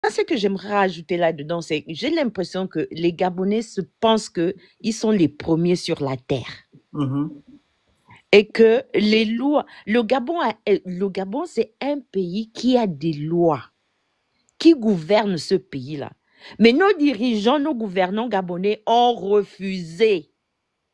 ce que j'aimerais rajouter là-dedans, c'est que j'ai l'impression que les Gabonais se pensent qu'ils sont les premiers sur la terre. Mhm. Et que les lois, le Gabon, c'est un pays qui a des lois, qui gouverne ce pays-là. Mais nos dirigeants, nos gouvernants gabonais ont refusé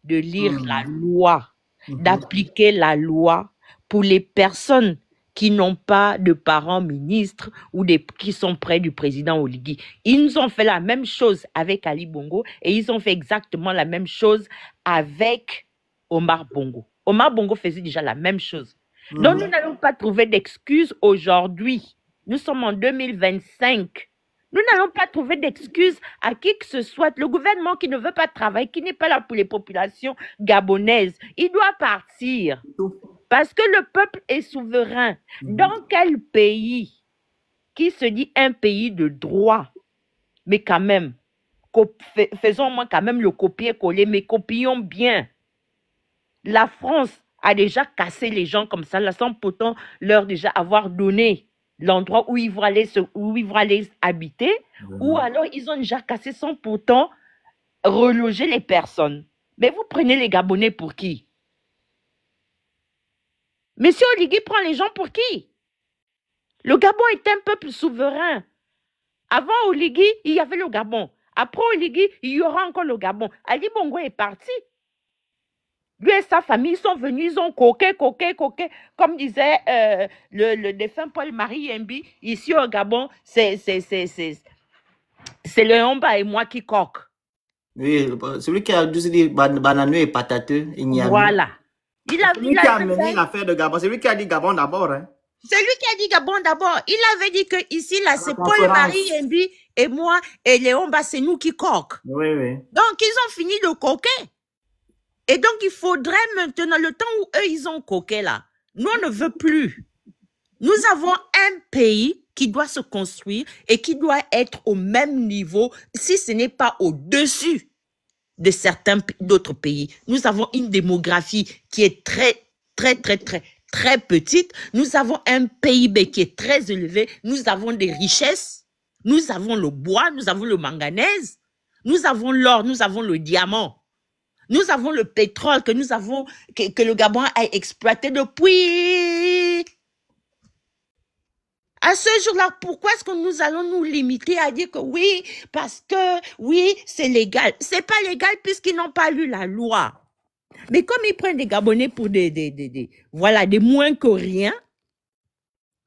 de lire la Mhm. loi, Mhm. d'appliquer la loi pour les personnes qui n'ont pas de parents ministres ou qui sont près du président Oligui. Ils nous ont fait la même chose avec Ali Bongo et ils ont fait exactement la même chose avec Omar Bongo. Omar Bongo faisait déjà la même chose. Donc, nous Mhm. n'allons pas trouver d'excuses aujourd'hui. Nous sommes en 2025. Nous n'allons pas trouver d'excuses à qui que ce soit. Le gouvernement qui ne veut pas travailler, qui n'est pas là pour les populations gabonaises, il doit partir. Tout. Parce que le peuple est souverain. Dans Mhm. quel pays qui se dit un pays de droit, mais quand même, faisons moins quand même le copier-coller, mais copions bien. La France a déjà cassé les gens comme ça, là, sans pourtant leur déjà avoir donné l'endroit où ils vont aller habiter, ou Mhm. alors ils ont déjà cassé sans pourtant reloger les personnes. Mais vous prenez les Gabonais pour qui? Monsieur Oligui prend les gens pour qui? Le Gabon est un peuple souverain. Avant Oligui, il y avait le Gabon. Après Oligui, il y aura encore le Gabon. Ali Bongo est parti. Lui et sa famille sont venus, ils ont coqué. Comme disait le défunt Paul-Marie Yembi, ici au Gabon, c'est le Homba et moi qui coque. Oui, celui qui a dû se dire bananeux et patateux, il n'y a mis. Voilà. Celui qui a mené l'affaire de Gabon, c'est lui qui a dit Gabon d'abord. Hein. C'est lui qui a dit Gabon d'abord. Il avait dit que ici, là, À la c'est Paul-Marie conférence. Yembi et moi et Léon, bah, c'est nous qui coquent. Oui, oui. Donc, ils ont fini de coquer. Et donc, il faudrait maintenant, le temps où eux, ils ont coqué là, nous, on ne veut plus. Nous avons un pays qui doit se construire et qui doit être au même niveau, si ce n'est pas au-dessus de certains d'autres pays. Nous avons une démographie qui est très petite. Nous avons un PIB qui est très élevé. Nous avons des richesses. Nous avons le bois, nous avons le manganèse. Nous avons l'or, nous avons le diamant. Nous avons le pétrole que nous avons, que le Gabon a exploité depuis. À ce jour-là, pourquoi est-ce que nous allons nous limiter à dire que oui, parce que oui, c'est légal. C'est pas légal puisqu'ils n'ont pas lu la loi. Mais comme ils prennent des Gabonais pour voilà, des moins que rien,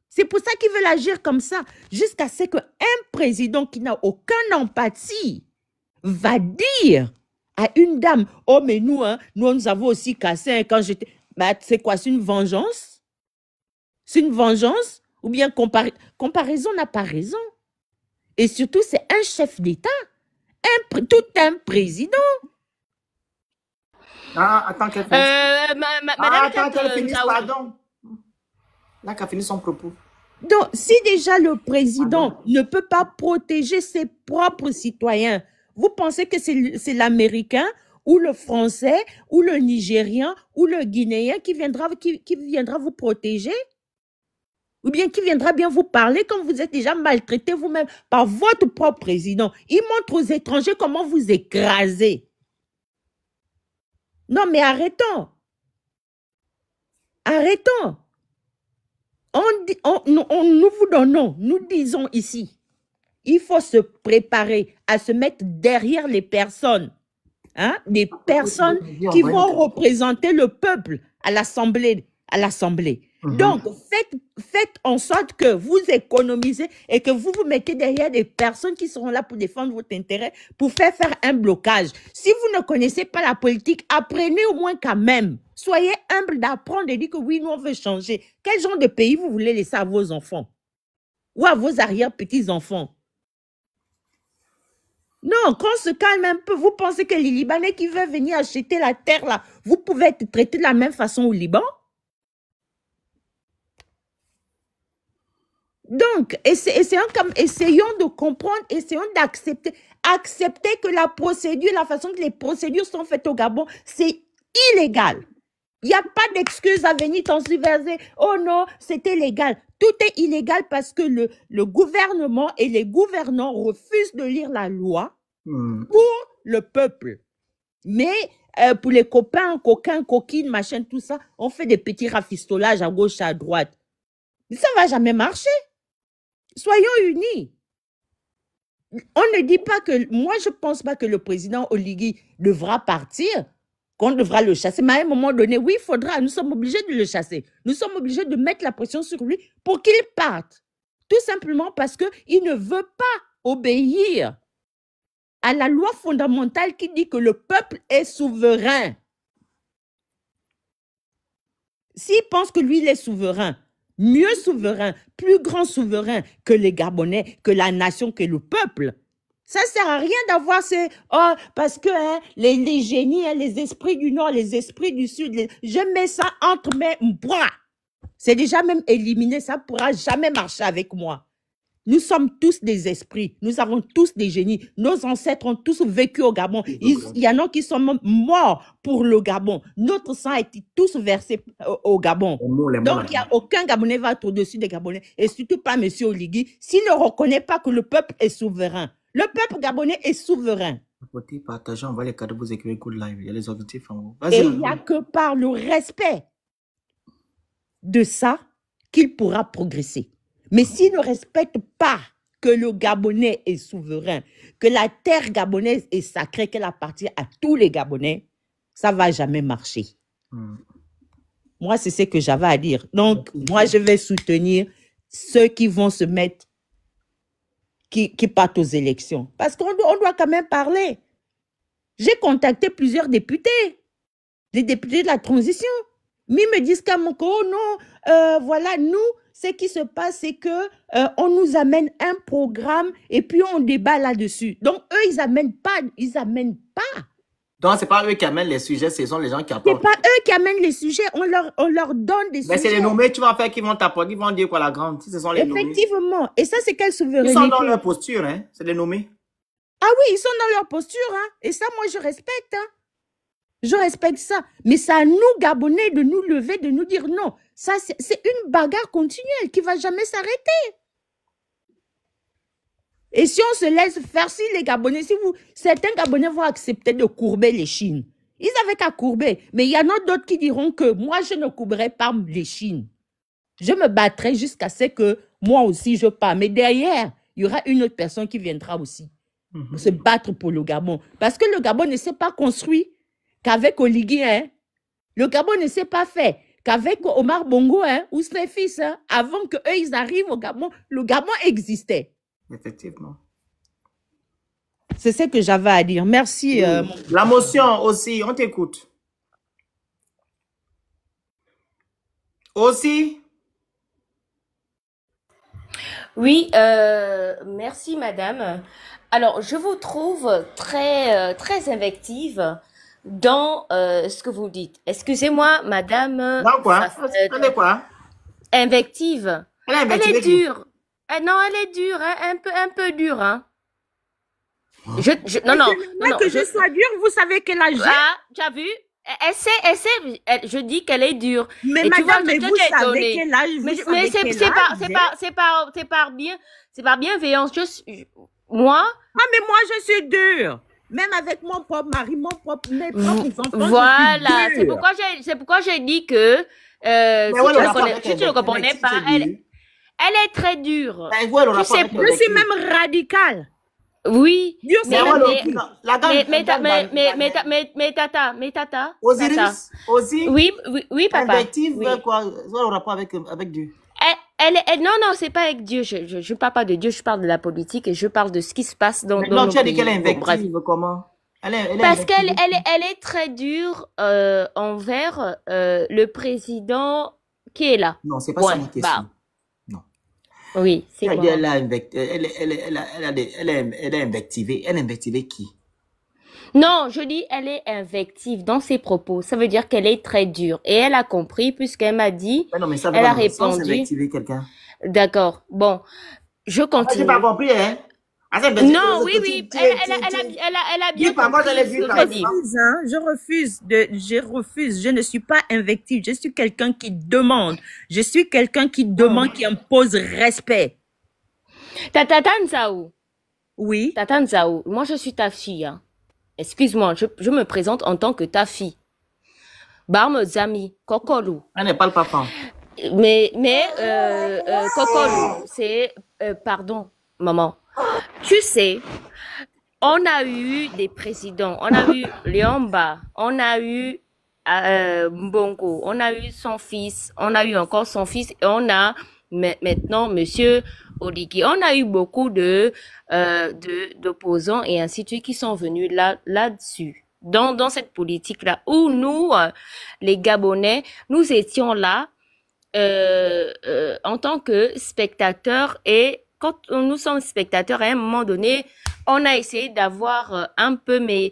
c'est pour ça qu'ils veulent agir comme ça, jusqu'à ce qu'un président qui n'a aucune empathie va dire à une dame, oh mais nous, hein, nous avons aussi cassé hein, quand j'étais... Bah, c'est quoi, c'est une vengeance? C'est une vengeance? Ou bien comparaison n'a pas raison? Et surtout, c'est un chef d'État, tout un président. Ah, attends qu'elle finisse. Madame Attends qu'elle finisse, Nzaoui. pardon. Là qu'elle finisse son propos. Donc, si déjà le président Pardon. ne peut pas protéger ses propres citoyens, vous pensez que c'est l'Américain ou le Français ou le Nigérien ou le Guinéen qui viendra vous protéger? Ou bien qui viendra bien vous parler quand vous êtes déjà maltraité vous-même par votre propre président? Il montre aux étrangers comment vous écraser. Non, mais arrêtons. Arrêtons. Nous vous donnons, nous disons ici, il faut se préparer à se mettre derrière les personnes, hein, des personnes qui vont représenter le peuple à l'Assemblée. Donc, faites en sorte que vous économisez et que vous vous mettez derrière des personnes qui seront là pour défendre votre intérêt, pour faire un blocage. Si vous ne connaissez pas la politique, apprenez au moins quand même. Soyez humble d'apprendre et dire que oui, nous on veut changer. Quel genre de pays vous voulez laisser à vos enfants ou à vos arrière-petits-enfants? Non, qu'on se calme un peu. Vous pensez que les Libanais qui veulent venir acheter la terre là, vous pouvez être traités de la même façon au Liban? Donc, essayons de comprendre, essayons d'accepter. Accepter que la procédure, la façon que les procédures sont faites au Gabon, c'est illégal. Il n'y a pas d'excuse à venir transverser. Oh non, c'était légal. Tout est illégal parce que le gouvernement et les gouvernants refusent de lire la loi pour le peuple. Mais pour les copains, coquins, coquines, machin, tout ça, on fait des petits rafistolages à gauche, à droite. Mais ça ne va jamais marcher. Soyons unis. On ne dit pas que... Moi, je ne pense pas que le président Oligui devra partir, qu'on devra le chasser. Mais à un moment donné, oui, il faudra. Nous sommes obligés de le chasser. Nous sommes obligés de mettre la pression sur lui pour qu'il parte. Tout simplement parce qu'il ne veut pas obéir à la loi fondamentale qui dit que le peuple est souverain. S'il pense que lui, il est souverain, mieux souverain, plus grand souverain que les Gabonais, que la nation, que le peuple, ça ne sert à rien d'avoir ces... Oh, parce que les génies, les esprits du Nord, les esprits du Sud, je mets ça entre mes bras. C'est déjà même éliminé, ça ne pourra jamais marcher avec moi. Nous sommes tous des esprits, nous avons tous des génies. Nos ancêtres ont tous vécu au Gabon. Il y en a qui sont morts pour le Gabon. Notre sang a été tous versé au Gabon. Donc, il n'y a aucun Gabonais va être au-dessus des Gabonais. Et surtout pas M. Oligui, s'il ne reconnaît pas que le peuple est souverain. Le peuple gabonais est souverain. Partagez, on va les cadeaux, vous écrivez good live. Il y a les objectifs en haut. Et il n'y a que par le respect de ça qu'il pourra progresser. Mais s'il ne respecte pas que le Gabonais est souverain, que la terre gabonaise est sacrée, qu'elle appartient à tous les Gabonais, ça ne va jamais marcher. Moi, c'est ce que j'avais à dire. Donc, moi, je vais soutenir ceux qui vont se mettre, qui partent aux élections. Parce qu'on doit quand même parler. J'ai contacté plusieurs députés, les députés de la transition. Mais ils me disent qu'à mon oh non, voilà, nous, ce qui se passe, c'est que on nous amène un programme et puis on débat là-dessus. Donc, eux, ils amènent pas. Donc, ce n'est pas eux qui amènent les sujets, ce sont les gens qui apportent. Ce n'est pas eux qui amènent les sujets, on leur donne des sujets. Mais c'est les nommés, tu vas faire qu'ils vont t'apporter, ils vont dire quoi la grande, si ce sont les nommés. Effectivement, et ça, c'est quelle souveraineté? Ils sont dans leur posture, hein, c'est les nommés. Ah oui, ils sont dans leur posture, hein, et ça, moi, je respecte, hein. Je respecte ça. Mais c'est à nous, Gabonais, de nous lever, de nous dire non. Ça, c'est une bagarre continuelle qui ne va jamais s'arrêter. Et si on se laisse faire, si les Gabonais, certains Gabonais vont accepter de courber les chines. Ils avaient qu'à courber. Mais il y en a d'autres qui diront que moi, je ne courberai pas les chines. Je me battrai jusqu'à ce que moi aussi, je pars. Mais derrière, il y aura une autre personne qui viendra aussi se battre pour le Gabon. Parce que le Gabon ne s'est pas construit qu'avec Oligui, hein. Le Gabon ne s'est pas fait qu'avec Omar Bongo, hein, ou ses fils, hein, avant qu'eux, ils arrivent au Gabon, le Gabon existait. Effectivement. C'est ce que j'avais à dire. Merci. La motion aussi, on t'écoute. Aussi. Oui, merci madame. Alors, je vous trouve très invective dans ce que vous dites. Excusez-moi, madame. Dans quoi? Elle est quoi? Invective. Elle est dure. Non, elle est dure, hein, un peu dure, hein. Non. Que je sois dure, vous savez quelle âge j'ai. Ah, tu as vu? Je dis qu'elle est dure. Mais et madame, tu vois, mais vous savez quel âge, c'est par bienveillance. Moi. Ah, mais moi, je suis dure. Même avec mon propre mari, mes propres enfants. Voilà, c'est pourquoi j'ai dit que si tu ne comprenais pas, elle est très dure. Je suis même radicale. Oui. Dure, mais tata. Osiris, aussi. Oui, papa. Invective, quoi? Le rapport avec Dieu. Non, c'est pas avec Dieu. Je parle pas de Dieu, je parle de la politique et je parle de ce qui se passe dans non, tu as dit qu'elle est invective, comment? Parce qu'elle est très dure envers le président qui est là. Non, c'est pas ça ma question. Non. Oui, c'est quoi? Elle est invectivée. Elle est invectivée qui? Non, je dis elle est invective dans ses propos. Ça veut dire qu'elle est très dure. Et elle a compris puisqu'elle m'a dit, non, mais ça elle a répondu. Invectiver quelqu'un. D'accord. Bon, je continue. J'ai pas compris, hein? Non, oui, elle a bien compris ce que je dis. Je refuse. Je ne suis pas invective. Je suis quelqu'un qui demande. Je suis quelqu'un qui demande, qui impose respect. Tata Nzaou. Oui. Tata Nzaou, moi je suis ta fille. Hein. Excuse-moi, je me présente en tant que ta fille. Barme Zami, Kokolou. Elle n'est pas le papa. Mais Kokolou, c'est... pardon, maman. Tu sais, on a eu des présidents. On a eu Liomba, on a eu Mbongo, on a eu son fils, on a eu encore son fils, et on a maintenant Monsieur Oligui. On a eu beaucoup d'opposants et ainsi de suite qui sont venus là-dessus. Dans cette politique-là, où nous, les Gabonais, nous étions là en tant que spectateurs, et quand nous sommes spectateurs, à un moment donné, on a essayé d'avoir un peu de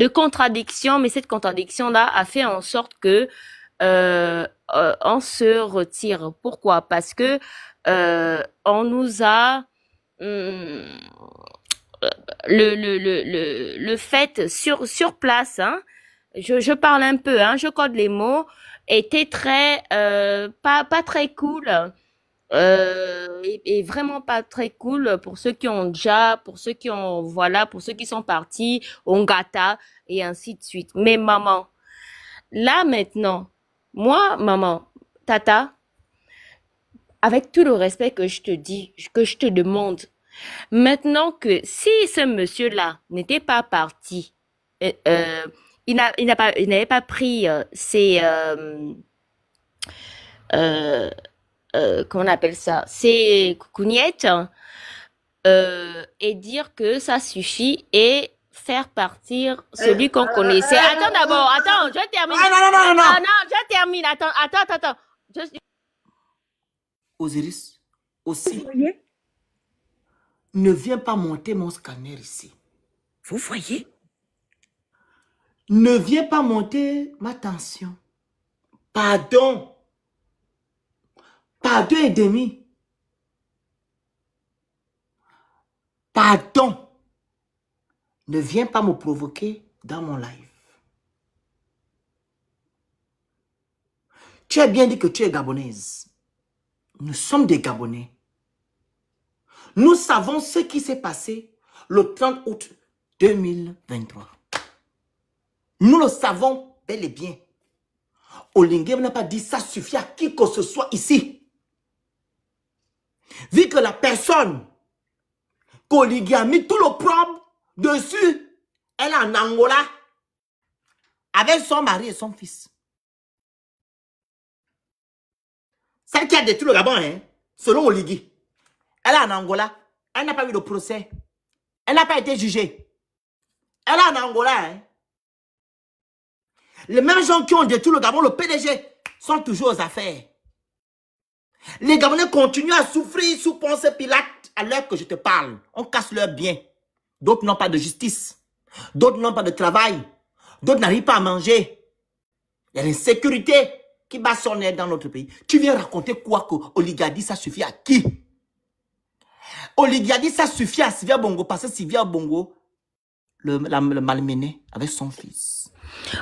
contradiction, mais cette contradiction-là a fait en sorte que on se retire. Pourquoi? Parce que on nous a le fait sur place, hein, je parle un peu, hein, je code les mots, était très pas très cool, et vraiment pas très cool pour ceux qui ont déjà, pour ceux qui ont, voilà, pour ceux qui sont partis au Ngata et ainsi de suite. Mais maman, là maintenant, moi maman, tata, avec tout le respect que je te dis, que je te demande, maintenant que si ce monsieur-là n'était pas parti, il n'avait pas pris ses comment on appelle ça, ses coucougnettes, et dire que ça suffit et faire partir celui qu'on connaissait. Attends d'abord, attends, je termine. Non. Non, je termine. Attends. Osiris, aussi. Ne viens pas monter mon scanner ici. Vous voyez? Ne viens pas monter ma tension. Pardon. Pardon et demi. Pardon. Ne viens pas me provoquer dans mon live. Tu as bien dit que tu es gabonaise. Nous sommes des Gabonais. Nous savons ce qui s'est passé le 30 août 2023. Nous le savons bel et bien. Oligui n'a pas dit ça suffit à qui que ce soit ici. Vu que la personne qu'Oligui a mis tout le problème dessus, elle est en Angola avec son mari et son fils. Celle qui a détruit le Gabon, hein, selon Oligui. Elle est en Angola. Elle n'a pas eu de procès. Elle n'a pas été jugée. Elle est en Angola. Hein. Les mêmes gens qui ont détruit le Gabon, le PDG, sont toujours aux affaires. Les Gabonais continuent à souffrir sous Ponce Pilate à l'heure que je te parle. On casse leurs biens. D'autres n'ont pas de justice. D'autres n'ont pas de travail. D'autres n'arrivent pas à manger. Il y a l'insécurité qui bat son air dans notre pays. Tu viens raconter quoi que Oligui a dit, ça suffit à qui? Oligui a dit ça suffit à Sylvia Bongo parce que Sylvia Bongo le malmené avec son fils.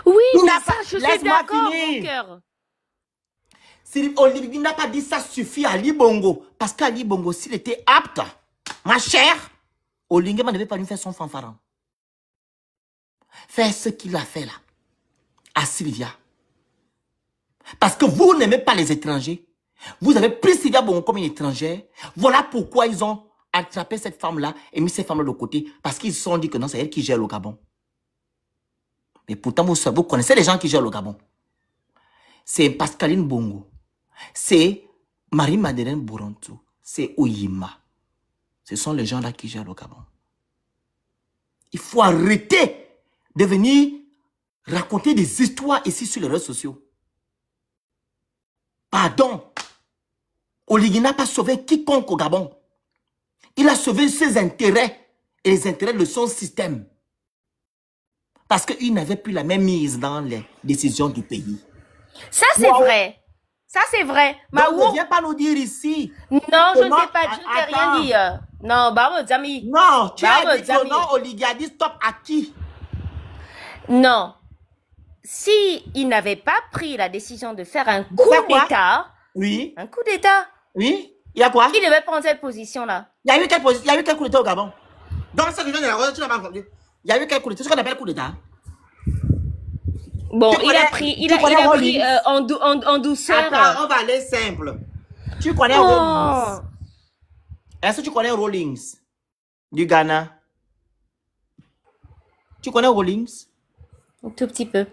Oui, ça, je suis d'accord, mon cœur. Oligui n'a pas dit ça suffit à Ali Bongo parce qu'Ali Bongo, s'il était apte, ma chère, Oligui ne devait pas lui faire son fanfaron. Faire ce qu'il a fait là, à Sylvia. Parce que vous n'aimez pas les étrangers. Vous avez pris Sylvia Bongo comme une étrangère. Voilà pourquoi ils ont attrapé cette femme-là et mis cette femme-là de côté. Parce qu'ils se sont dit que non, c'est elle qui gère le Gabon. Mais pourtant, vous connaissez les gens qui gèrent le Gabon. C'est Pascaline Bongo. C'est Marie-Madeleine Bourontou. C'est Oyima. Ce sont les gens-là qui gèrent le Gabon. Il faut arrêter de venir raconter des histoires ici sur les réseaux sociaux. Pardon. Oligui n'a pas sauvé quiconque au Gabon. Il a sauvé ses intérêts et les intérêts de son système. Parce qu'il n'avait plus la même mise dans les décisions du pays. Ça, c'est vrai. Ça, c'est vrai. Donc, ne viens pas nous dire ici. Non, je ne t'ai pas dit, je t'ai rien dit. Non, bah, Zami. Non, tu as dit que non, Oligui a dit stop à qui? Non. Si il n'avait pas pris la décision de faire un coup d'État. Oui. Un coup d'État. Oui. Il y a quoi? Il devait prendre cette position-là. Il y a eu quelle position? Il y a eu quel coup d'État au Gabon? Dans cette région de la Rose, tu n'as pas compris. Il y a eu quel coup d'État? C'est ce qu'on appelle coup d'État. Bon, il a pris en douceur. Attends, on va aller simple. Tu connais Rawlings? Est-ce que tu connais Rawlings du Ghana? Tu connais Rawlings? Un tout petit peu.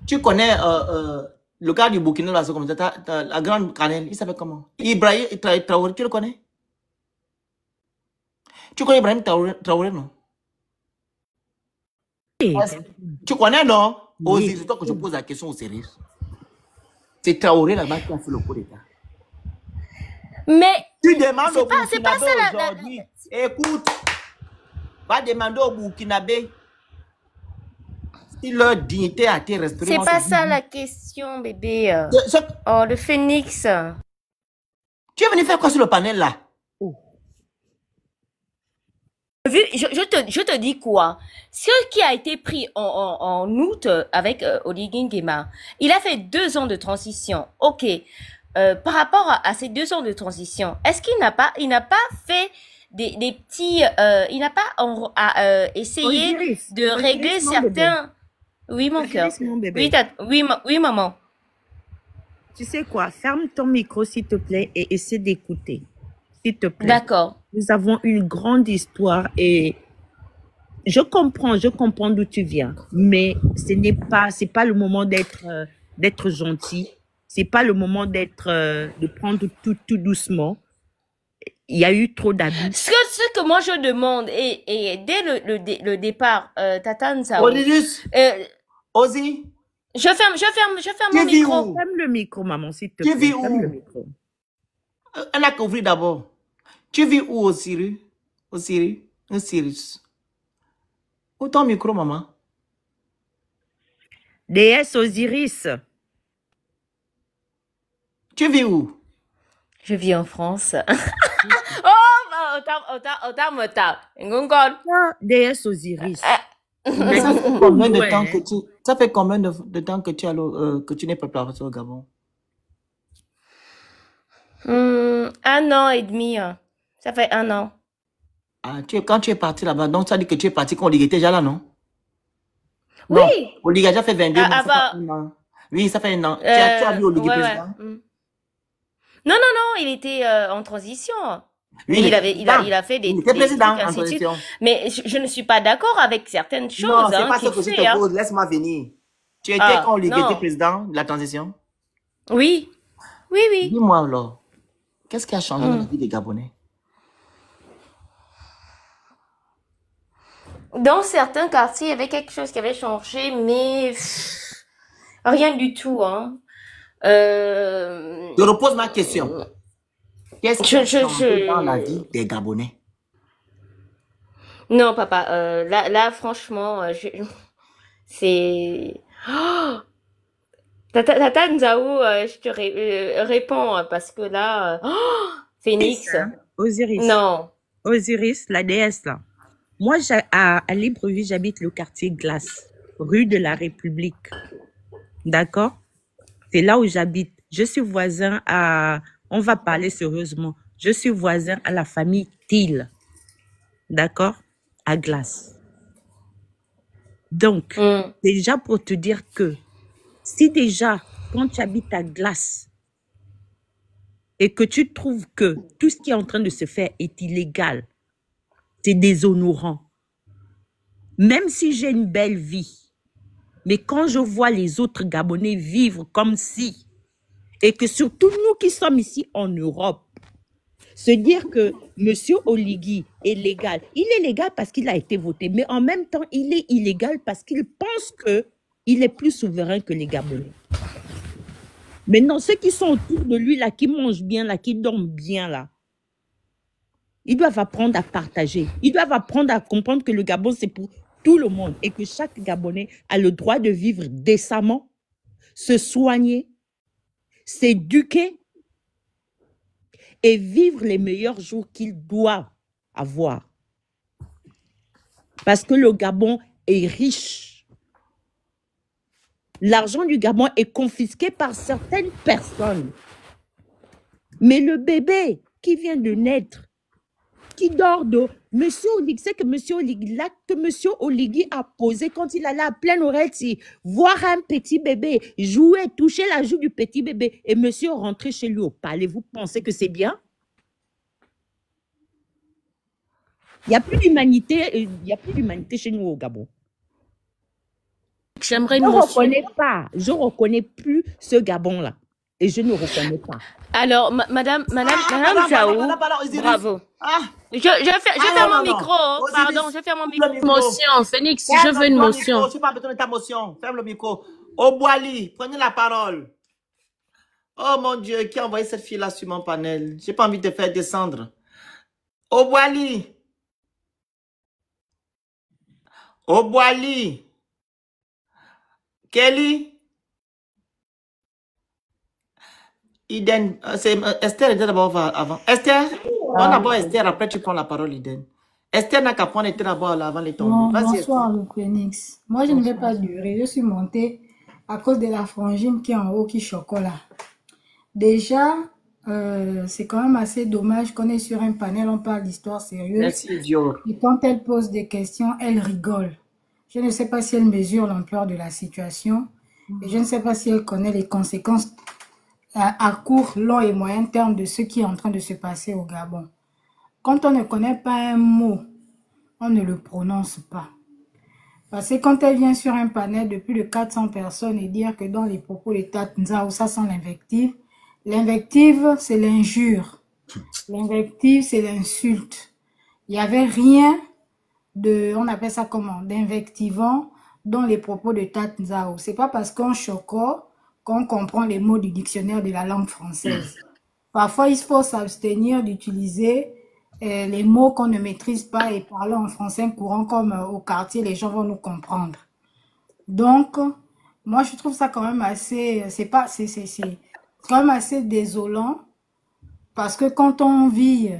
Tu connais le gars du Burkina Faso, comme ça, la grande cannelle, il s'appelle comment? Ibrahim Traoré, tu le connais? Tu connais Ibrahim Traoré, non? Tu connais, non? Oui. C'est toi que je pose la question au sérieux. C'est Traoré là-bas qui a fait le coup d'État. Mais tu demandes au Burkinabé aujourd'hui. Écoute, va demander au Burkinabé si leur dignité a été restaurée. C'est pas ça la question, bébé. Oh, le phénix. Tu es venu faire quoi sur le panel là? Je te dis quoi? Ce qui a été pris en août avec Oligui Nguema, il a fait 2 ans de transition. Ok. Par rapport à ces 2 ans de transition, est-ce qu'il n'a pas fait des petits, il n'a pas essayé de régler certains. Oui, mon cœur. Oui, maman. Tu sais quoi? Ferme ton micro, s'il te plaît, et essaie d'écouter. S'il te plaît. D'accord. Nous avons une grande histoire et je comprends d'où tu viens, mais c'est pas le moment d'être gentil. C'est pas le moment de prendre tout doucement. Il y a eu trop d'abus. Ce que moi je demande, et dès le départ, Tata Nzao. Ozzy. Je ferme mon micro. Ferme le micro, maman, s'il te plaît. Tu vis où? Ferme le micro. Elle a compris d'abord. Tu vis où, Osiris? Osiris. Où ton micro, maman? Déesse Osiris. Tu vis où? Je vis en France. Oh, déesse Osiris. Ça fait combien de temps que tu n'es pas parti au Gabon? 1 an et demi. Ça fait 1 an. Ah, quand tu es parti là-bas, donc ça dit que tu es parti quand Oligui était déjà là, non? Oui. Non, Oligui a déjà fait 22 mois. Oui, ça fait 1 an. Tu as vu Oligui président? Non, il était en transition. Oui, il a fait des... Il était président en transition. Mais je ne suis pas d'accord avec certaines choses. Non, c'est pas ce que je te pose. Laisse-moi venir. Tu étais quand Oligui était président de la transition? Oui. Dis-moi alors, qu'est-ce qui a changé dans la vie des Gabonais? Dans certains quartiers, il y avait quelque chose qui avait changé, mais rien du tout. Hein. Je repose ma question. Qu'est-ce qui a changé dans la vie des Gabonais? Non, papa, là franchement, c'est... Oh, Tata Nzao, je te réponds, parce que là... Phénix. Osiris. Non. Osiris, la déesse, là. Moi, à Libreville, j'habite le quartier Glace, rue de la République. D'accord? C'est là où j'habite. Je suis voisin à... On va parler sérieusement. Je suis voisin à la famille Thiel. D'accord? À Glace. Donc, déjà pour te dire que si déjà, quand tu habites à Glace et que tu trouves que tout ce qui est en train de se faire est illégal, c'est déshonorant. Même si j'ai une belle vie, mais quand je vois les autres Gabonais vivre comme si, et que surtout nous qui sommes ici en Europe, se dire que M. Oligui est légal. Il est légal parce qu'il a été voté, mais en même temps, il est illégal parce qu'il pense qu'il est plus souverain que les Gabonais. Maintenant, ceux qui sont autour de lui, là, qui mangent bien, là, qui dorment bien, là, ils doivent apprendre à partager. Ils doivent apprendre à comprendre que le Gabon, c'est pour tout le monde et que chaque Gabonais a le droit de vivre décemment, se soigner, s'éduquer et vivre les meilleurs jours qu'il doit avoir. Parce que le Gabon est riche. L'argent du Gabon est confisqué par certaines personnes. Mais le bébé qui vient de naître, qui dort de... Monsieur Oligui, c'est que Monsieur Oligui, l'acte que Monsieur Oligui a posé quand il allait à pleine oreille, voir un petit bébé, jouer, toucher la joue du petit bébé, et Monsieur rentrer chez lui au palais, vous pensez que c'est bien? Il n'y a plus d'humanité, chez nous au Gabon. J'aimerais Je une ne motion. reconnais pas, je ne reconnais plus ce Gabon-là. Et je ne reconnais pas. Alors, madame Jaou, bravo. Je ferme mon micro, pardon, je ferme mon micro. Motion, Phoenix, je veux une motion. Je n'ai pas besoin de ta motion. Ferme le micro. Oboali, prenez la parole. Oh mon Dieu, qui a envoyé cette fille-là sur mon panel? J'ai pas envie de faire descendre. Oboali. Oboali. Kelly. Iden, c'est Esther était d'abord avant. Esther, prends d'abord Esther, après tu prends la parole, Iden. Esther n'a qu'à prendre Esther d'abord avant les tomber. Bonsoir, le Phoenix. Moi, je ne vais pas durer. Je suis montée à cause de la frangine qui est en haut, qui chocolat. Déjà, c'est quand même assez dommage qu'on est sur un panel, on parle d'histoire sérieuse. Merci, Dior. Et quand elle pose des questions, elle rigole. Je ne sais pas si elle mesure l'ampleur de la situation. Et je ne sais pas si elle connaît les conséquences à court, long et moyen terme de ce qui est en train de se passer au Gabon. Quand on ne connaît pas un mot, on ne le prononce pas. Parce que quand elle vient sur un panel de plus de 400 personnes et dire que dans les propos de Tanzao, ça sent l'invective. L'invective, c'est l'injure. L'invective, c'est l'insulte. Il n'y avait rien de, on appelle ça comment, d'invectivant dans les propos de Tanzao. C'est pas parce qu'on choco qu'on comprend les mots du dictionnaire de la langue française. Parfois, il faut s'abstenir d'utiliser les mots qu'on ne maîtrise pas et parler en français courant comme au quartier, les gens vont nous comprendre. Donc, moi, je trouve ça quand même assez, c'est quand même assez désolant parce que quand on vit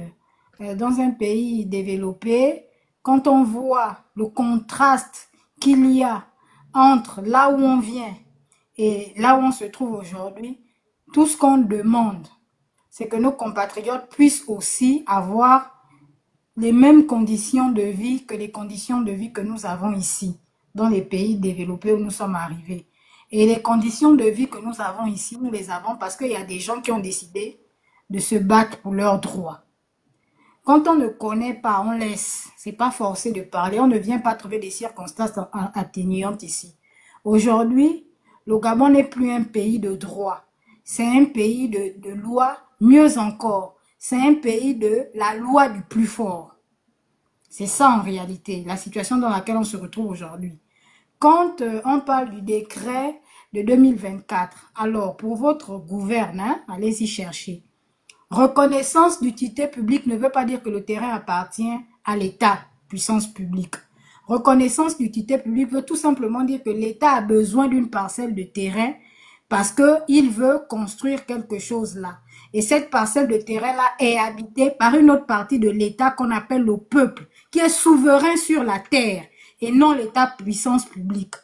dans un pays développé, quand on voit le contraste qu'il y a entre là où on vient et là où on se trouve aujourd'hui, tout ce qu'on demande, c'est que nos compatriotes puissent aussi avoir les mêmes conditions de vie que les conditions de vie que nous avons ici, dans les pays développés où nous sommes arrivés. Et les conditions de vie que nous avons ici, nous les avons parce qu'il y a des gens qui ont décidé de se battre pour leurs droits. Quand on ne connaît pas, on laisse. C'est pas forcé de parler. On ne vient pas trouver des circonstances atténuantes ici. Aujourd'hui, le Gabon n'est plus un pays de droit. C'est un pays de loi. Mieux encore, c'est un pays de la loi du plus fort. C'est ça en réalité, la situation dans laquelle on se retrouve aujourd'hui. Quand on parle du décret de 2024, alors pour votre gouvernement, allez-y chercher. Reconnaissance d'utilité publique ne veut pas dire que le terrain appartient à l'État, puissance publique. Reconnaissance d'utilité publique veut tout simplement dire que l'État a besoin d'une parcelle de terrain parce qu'il veut construire quelque chose là. Et cette parcelle de terrain-là est habitée par une autre partie de l'État qu'on appelle le peuple, qui est souverain sur la terre et non l'État puissance publique.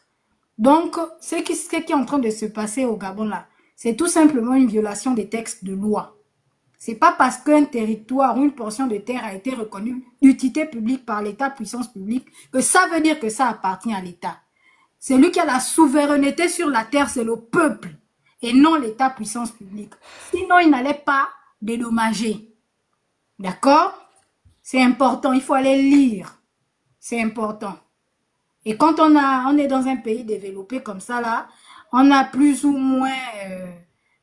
Donc, ce qui est en train de se passer au Gabon là, c'est tout simplement une violation des textes de loi. C'est pas parce qu'un territoire ou une portion de terre a été reconnue d'utilité publique par l'État puissance publique que ça veut dire que ça appartient à l'État. Celui qui a la souveraineté sur la terre, c'est le peuple et non l'État puissance publique. Sinon, il n'allait pas dédommager. D'accord? C'est important, il faut aller lire. C'est important. Et quand on est dans un pays développé comme ça, là, on a plus ou moins...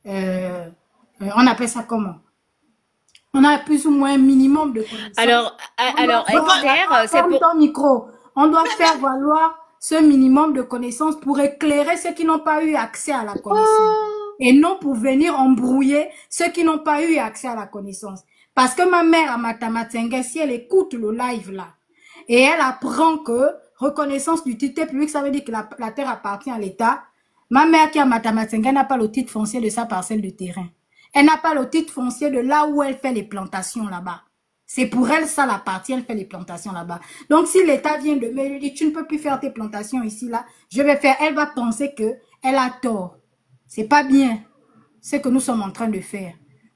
on appelle ça comment? On a plus ou moins un minimum de connaissances. Alors Esther, c'est pour... ton micro. On doit faire valoir ce minimum de connaissances pour éclairer ceux qui n'ont pas eu accès à la connaissance. Et non pour venir embrouiller ceux qui n'ont pas eu accès à la connaissance. Parce que ma mère à Matamatengue, si elle écoute le live là, et elle apprend que reconnaissance d'utilité publique, ça veut dire que la terre appartient à l'État, Ma mère qui a Matamatenga n'a pas le titre foncier de sa parcelle de terrain. Elle n'a pas le titre foncier de là où elle fait les plantations là-bas. C'est pour elle, ça la partie, elle fait les plantations là-bas. Donc, si l'État vient de me dire, tu ne peux plus faire tes plantations ici, là, je vais faire, elle va penser que elle a tort. C'est pas bien ce que nous sommes en train de faire.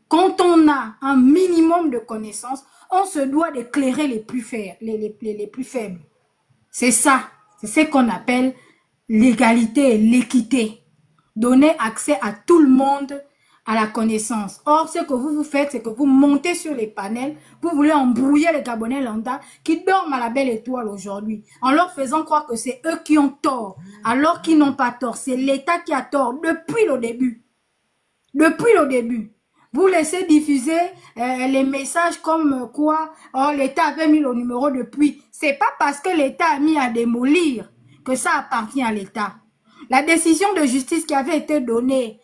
Quand on a un minimum de connaissances, on se doit d'éclairer les plus faibles. C'est ça. C'est ce qu'on appelle l'égalité et l'équité. Donner accès à tout le monde à la connaissance. Or, ce que vous faites, c'est que vous montez sur les panels, vous voulez embrouiller les Gabonais lambda qui dorment à la belle étoile aujourd'hui, en leur faisant croire que c'est eux qui ont tort, alors qu'ils n'ont pas tort. C'est l'État qui a tort depuis le début. Depuis le début. Vous laissez diffuser les messages comme quoi l'État avait mis le numéro de puits. C'est pas parce que l'État a mis à démolir que ça appartient à l'État. La décision de justice qui avait été donnée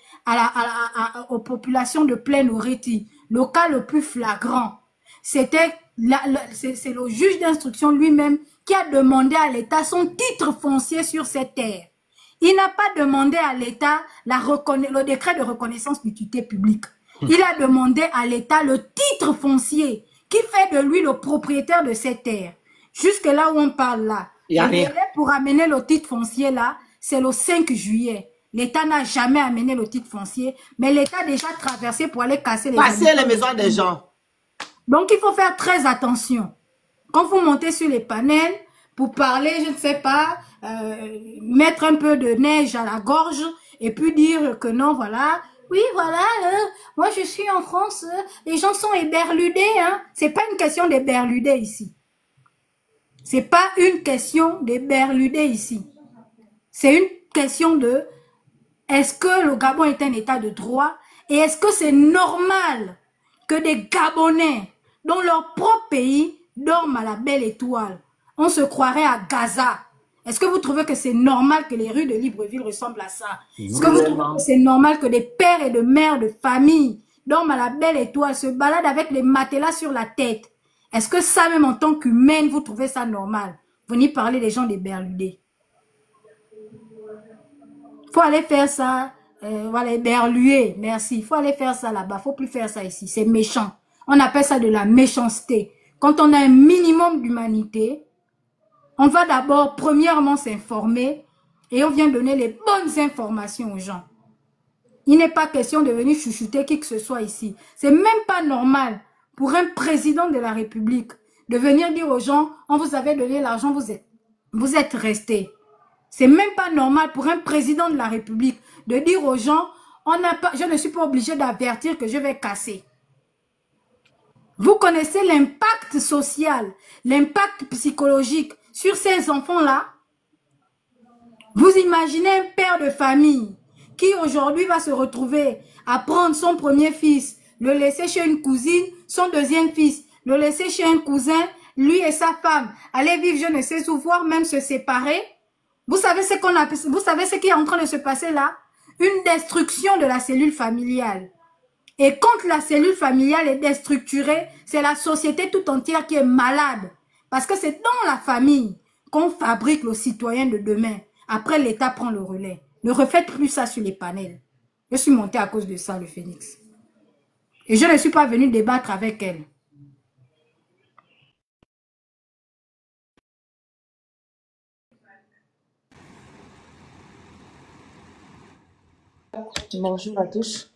aux populations de Plaine-Oreti, le cas le plus flagrant, c'est le juge d'instruction lui-même qui a demandé à l'État son titre foncier sur cette terre. Il n'a pas demandé à l'État le décret de reconnaissance d'utilité publique. Il a demandé à l'État le titre foncier qui fait de lui le propriétaire de cette terre. Jusque là où on parle là. Le délai pour amener le titre foncier là, c'est le 5 juillet. L'État n'a jamais amené le titre foncier, mais l'État a déjà traversé pour aller casser les maisons des gens. Donc il faut faire très attention. Quand vous montez sur les panels, pour parler, je ne sais pas, mettre un peu de neige à la gorge et puis dire que non, voilà, oui, voilà, moi je suis en France, les gens sont éberludés, hein. C'est pas une question d'éberludés ici. C'est pas une question d'éberludés ici. C'est une question de est-ce que le Gabon est un état de droit et est-ce que c'est normal que des Gabonais dans leur propre pays dorment à la belle étoile? On se croirait à Gaza. Est-ce que vous trouvez que c'est normal que les rues de Libreville ressemblent à ça? Est-ce que vous trouvez que c'est normal que des pères et des mères de famille dorment à la belle étoile, se baladent avec les matelas sur la tête? Est-ce que ça, même en tant qu'humaine, vous trouvez ça normal? Venez parler des gens des berludés. Faut aller faire ça, voilà, berluer, merci. Faut aller faire ça là-bas, faut plus faire ça ici, c'est méchant. On appelle ça de la méchanceté. Quand on a un minimum d'humanité, on va d'abord, premièrement, s'informer et on vient donner les bonnes informations aux gens. Il n'est pas question de venir chouchouter qui que ce soit ici. C'est même pas normal pour un président de la République de venir dire aux gens, on vous avait donné l'argent, vous êtes restés. C'est même pas normal pour un président de la République de dire aux gens, je ne suis pas obligé d'avertir que je vais casser. Vous connaissez l'impact social, l'impact psychologique sur ces enfants-là? Vous imaginez un père de famille qui aujourd'hui va se retrouver à prendre son premier fils, le laisser chez une cousine, son deuxième fils, le laisser chez un cousin, lui et sa femme, aller vivre je ne sais où, voire même se séparer? Vous savez ce qui est en train de se passer là? Une destruction de la cellule familiale. Et quand la cellule familiale est déstructurée, c'est la société tout entière qui est malade. Parce que c'est dans la famille qu'on fabrique le citoyen de demain. Après, l'État prend le relais. Ne refaites plus ça sur les panels. Je suis montée à cause de ça, le Phénix. Et je ne suis pas venue débattre avec elle. Bonjour à tous.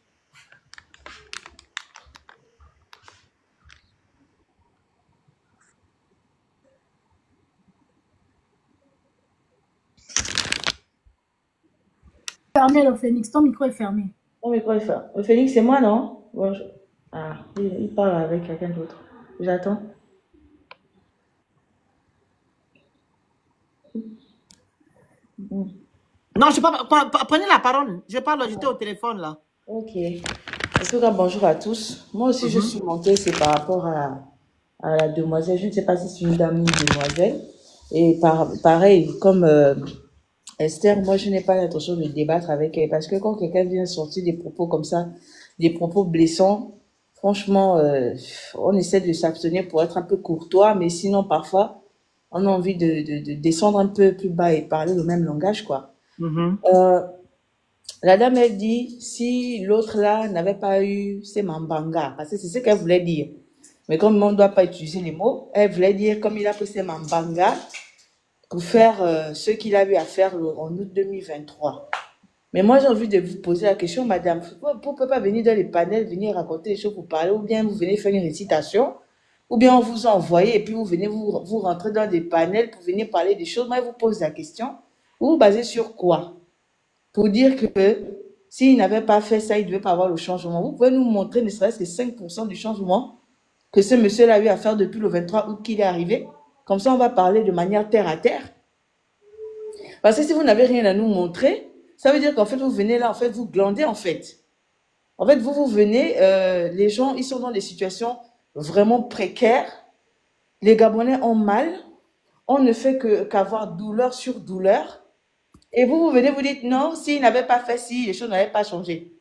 Fermez le Phénix, ton micro est fermé. Mon micro est fermé. Le Phénix, c'est moi, non? Bonjour. Ah, il parle avec quelqu'un d'autre. J'attends. Non, je pas, prenez la parole. Je parle, j'étais au téléphone là. Ok. En tout cas, bonjour à tous. Moi aussi, je suis montée, c'est par rapport à la demoiselle. Je ne sais pas si c'est une dame ou une demoiselle. Et pareil, comme Esther, moi, je n'ai pas l'intention de débattre avec elle. Parce que quand quelqu'un vient sortir des propos comme ça, des propos blessants, franchement, on essaie de s'abstenir pour être un peu courtois. Mais sinon, parfois, on a envie de descendre un peu plus bas et parler le même langage, quoi. La dame, elle dit, si l'autre là n'avait pas eu ses mambangas, parce que c'est ce qu'elle voulait dire. Mais comme on ne doit pas utiliser les mots, elle voulait dire, comme il a pris ses mambangas pour faire ce qu'il a eu à faire en août 2023. Mais moi, j'ai envie de vous poser la question, madame, vous ne pouvez pas venir dans les panels, venir raconter des choses pour parler, ou bien vous venez faire une récitation, ou bien on vous a envoyé et puis vous venez vous rentrer dans des panels pour venir parler des choses. Moi, je vous pose la question, vous vous basez sur quoi? Pour dire que s'il n'avait pas fait ça, il ne devait pas avoir le changement. Vous pouvez nous montrer ne serait-ce que 5% du changement que ce monsieur-là a eu à faire depuis le 23 août qu'il est arrivé. Comme ça, on va parler de manière terre à terre. Parce que si vous n'avez rien à nous montrer, ça veut dire qu'en fait, vous venez là, en fait, vous glandez, en fait. En fait, vous venez, les gens, ils sont dans des situations vraiment précaires. Les Gabonais ont mal. On ne fait qu'avoir douleur sur douleur. Et vous venez, vous dites, non, s'il n'avait pas fait ci, les choses n'avaient pas changé.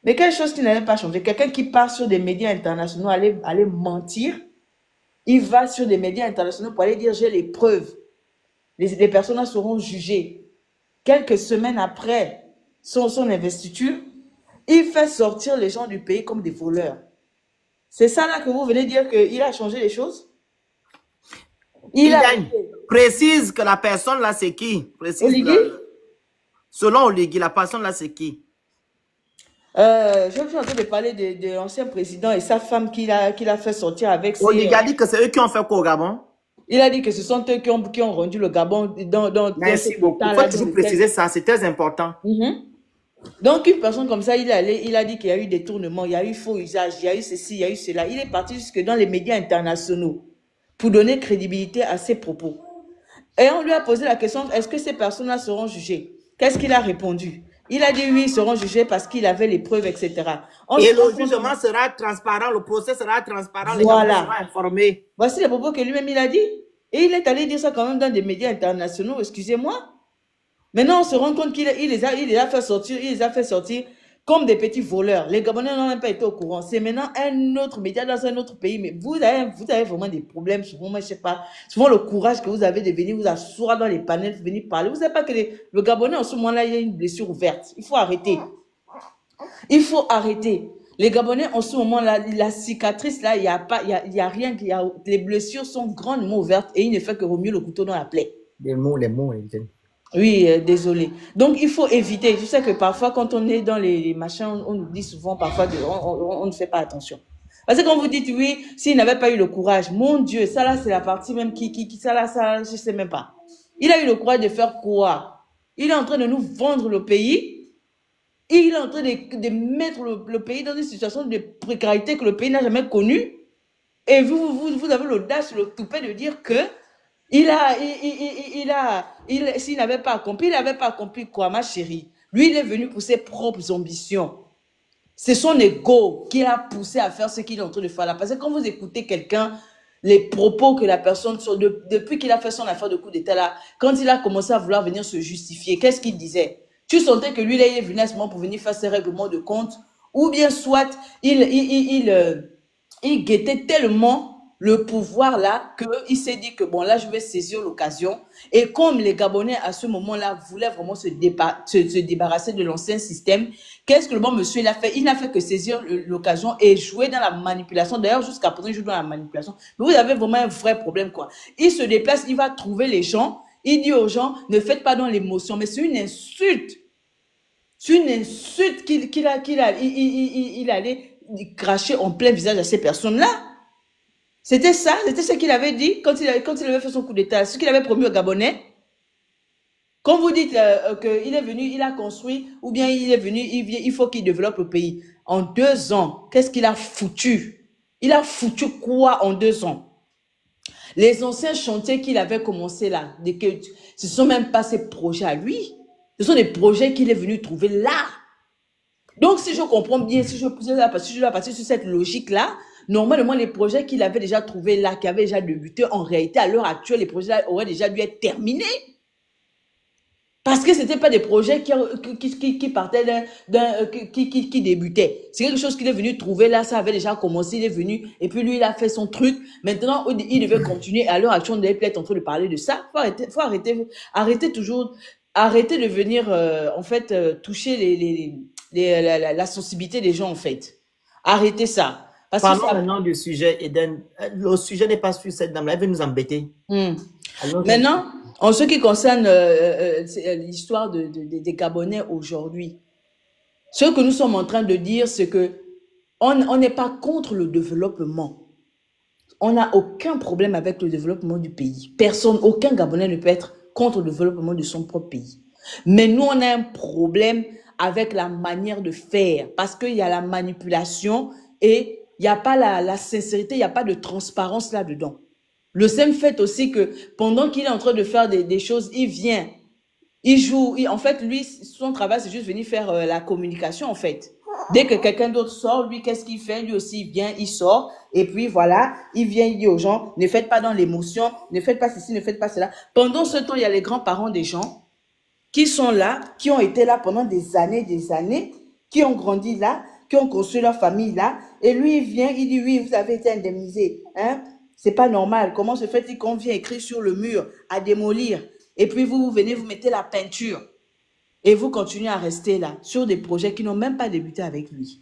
Mais quelle chose qui n'avait pas changé? Quelqu'un qui part sur des médias internationaux, aller mentir, il va sur des médias internationaux pour aller dire, j'ai les preuves. Les personnes seront jugées. Quelques semaines après son investiture, il fait sortir les gens du pays comme des voleurs. C'est ça là que vous venez dire qu'il a changé les choses? Précise que la personne là, c'est qui? Oligui? Selon Oligui, la personne là, c'est qui? Je suis en train de parler de l'ancien président et sa femme qu'il a fait sortir avec ses... Oligui a dit que c'est eux qui ont fait quoi au Gabon? Il a dit que ce sont eux qui ont rendu le Gabon dans Merci beaucoup. Il faut toujours préciser ça, c'est très important. Donc, une personne comme ça, il a dit qu'il y a eu des tournements, il y a eu faux usage, il y a eu ceci, il y a eu cela. Il est parti jusque dans les médias internationaux pour donner crédibilité à ses propos. Et on lui a posé la question, est-ce que ces personnes-là seront jugées? Qu'est-ce qu'il a répondu? Il a dit oui, ils seront jugés parce qu'il avait les preuves, etc. Et le jugement sera transparent, le procès sera transparent, les gens seront informés. Voici les propos que lui-même il a dit. Et il est allé dire ça quand même dans des médias internationaux, excusez-moi. Maintenant, on se rend compte qu'il les a fait sortir comme des petits voleurs. Les Gabonais n'ont même pas été au courant. C'est maintenant un autre média dans un autre pays. Mais vous avez vraiment des problèmes. Souvent, moi, je sais pas. Souvent, le courage que vous avez de venir vous asseoir dans les panels, de venir parler. Vous savez pas que le Gabonais, en ce moment-là, il y a une blessure ouverte. Il faut arrêter. Il faut arrêter. Les Gabonais, en ce moment-là, la cicatrice, là, il y a rien. Les blessures sont grandement ouvertes et il ne fait que remuer le couteau dans la plaie. Les mots, oui, désolé. Donc, il faut éviter. Je sais que parfois, quand on est dans les machins, on nous dit souvent, parfois, on ne fait pas attention. Parce que quand vous dites, oui, s'il n'avait pas eu le courage, mon Dieu, ça là, c'est la partie même ça, je sais même pas. Il a eu le courage de faire quoi? Il est en train de nous vendre le pays. Il est en train de mettre le pays dans une situation de précarité que le pays n'a jamais connue. Et vous avez l'audace, le toupet de dire que s'il n'avait pas accompli, il n'avait pas accompli quoi, ma chérie? Lui, il est venu pour ses propres ambitions. C'est son ego qui l'a poussé à faire ce qu'il est en train de faire là. Parce que quand vous écoutez quelqu'un, les propos que la personne, depuis qu'il a fait son affaire de coup d'état là, quand il a commencé à vouloir venir se justifier, qu'est-ce qu'il disait? Tu sentais que lui, là, il est venu à ce moment pour venir faire ses règlements de compte, ou bien soit, il guettait tellement le pouvoir là, qu'il s'est dit que bon là, je vais saisir l'occasion. Et comme les Gabonais à ce moment-là voulaient vraiment se débarrasser de l'ancien système, qu'est-ce que le bon monsieur il a fait? Il n'a fait que saisir l'occasion et jouer dans la manipulation. D'ailleurs, jusqu'à présent, il joue dans la manipulation. Mais vous avez vraiment un vrai problème, quoi. Il se déplace, il va trouver les gens, il dit aux gens, ne faites pas dans l'émotion, mais c'est une insulte. C'est une insulte qu'il allait cracher en plein visage à ces personnes-là. C'était ça, c'était ce qu'il avait dit quand il avait fait son coup d'état, ce qu'il avait promis aux Gabonais. Quand vous dites qu'il est venu, il a construit, ou bien il est venu, il faut qu'il développe le pays. En 2 ans, qu'est-ce qu'il a foutu? Il a foutu quoi en 2 ans? Les anciens chantiers qu'il avait commencé là, ce ne sont même pas ses projets à lui. Ce sont des projets qu'il est venu trouver là. Donc, si je comprends bien, si je dois partir sur cette logique-là, normalement, les projets qu'il avait déjà trouvés là, qui avaient déjà débuté, en réalité, à l'heure actuelle, les projets là auraient déjà dû être terminés. Parce que ce n'étaient pas des projets qui partaient qui débutaient. C'est quelque chose qu'il est venu trouver là, ça avait déjà commencé, il est venu, et puis lui, il a fait son truc. Maintenant, il devait continuer, et à l'heure actuelle, on devait peut-être en train de parler de ça. Faut arrêter toujours arrêtez de venir, en fait, toucher la sensibilité des gens, en fait. Arrêtez ça. Parce que Parlons ça... maintenant du sujet, Eden. Le sujet n'est pas sur cette dame-là, elle veut nous embêter. Maintenant, en ce qui concerne l'histoire des Gabonais aujourd'hui, ce que nous sommes en train de dire, c'est que on n'est pas contre le développement. On n'a aucun problème avec le développement du pays. Personne, aucun Gabonais ne peut être contre le développement de son propre pays. Mais nous, on a un problème avec la manière de faire parce qu'il y a la manipulation et il n'y a pas la sincérité, il n'y a pas de transparence là-dedans. Le simple fait aussi que pendant qu'il est en train de faire des choses, il vient, il joue. En fait, lui, son travail, c'est juste venir faire la communication, en fait. Dès que quelqu'un d'autre sort, lui, qu'est-ce qu'il fait? Lui aussi, il vient, il sort. Et puis, voilà, il vient, il dit aux gens, ne faites pas dans l'émotion, ne faites pas ceci, ne faites pas cela. Pendant ce temps, il y a les grands-parents des gens qui sont là, qui ont été là pendant des années, qui ont grandi là, qui ont construit leur famille là. Et lui, il vient, il dit, oui, vous avez été indemnisé. Hein? C'est pas normal. Comment se fait-il qu'on vient écrire sur le mur à démolir? Et puis, vous venez, vous mettez la peinture. Et vous continuez à rester là, sur des projets qui n'ont même pas débuté avec lui.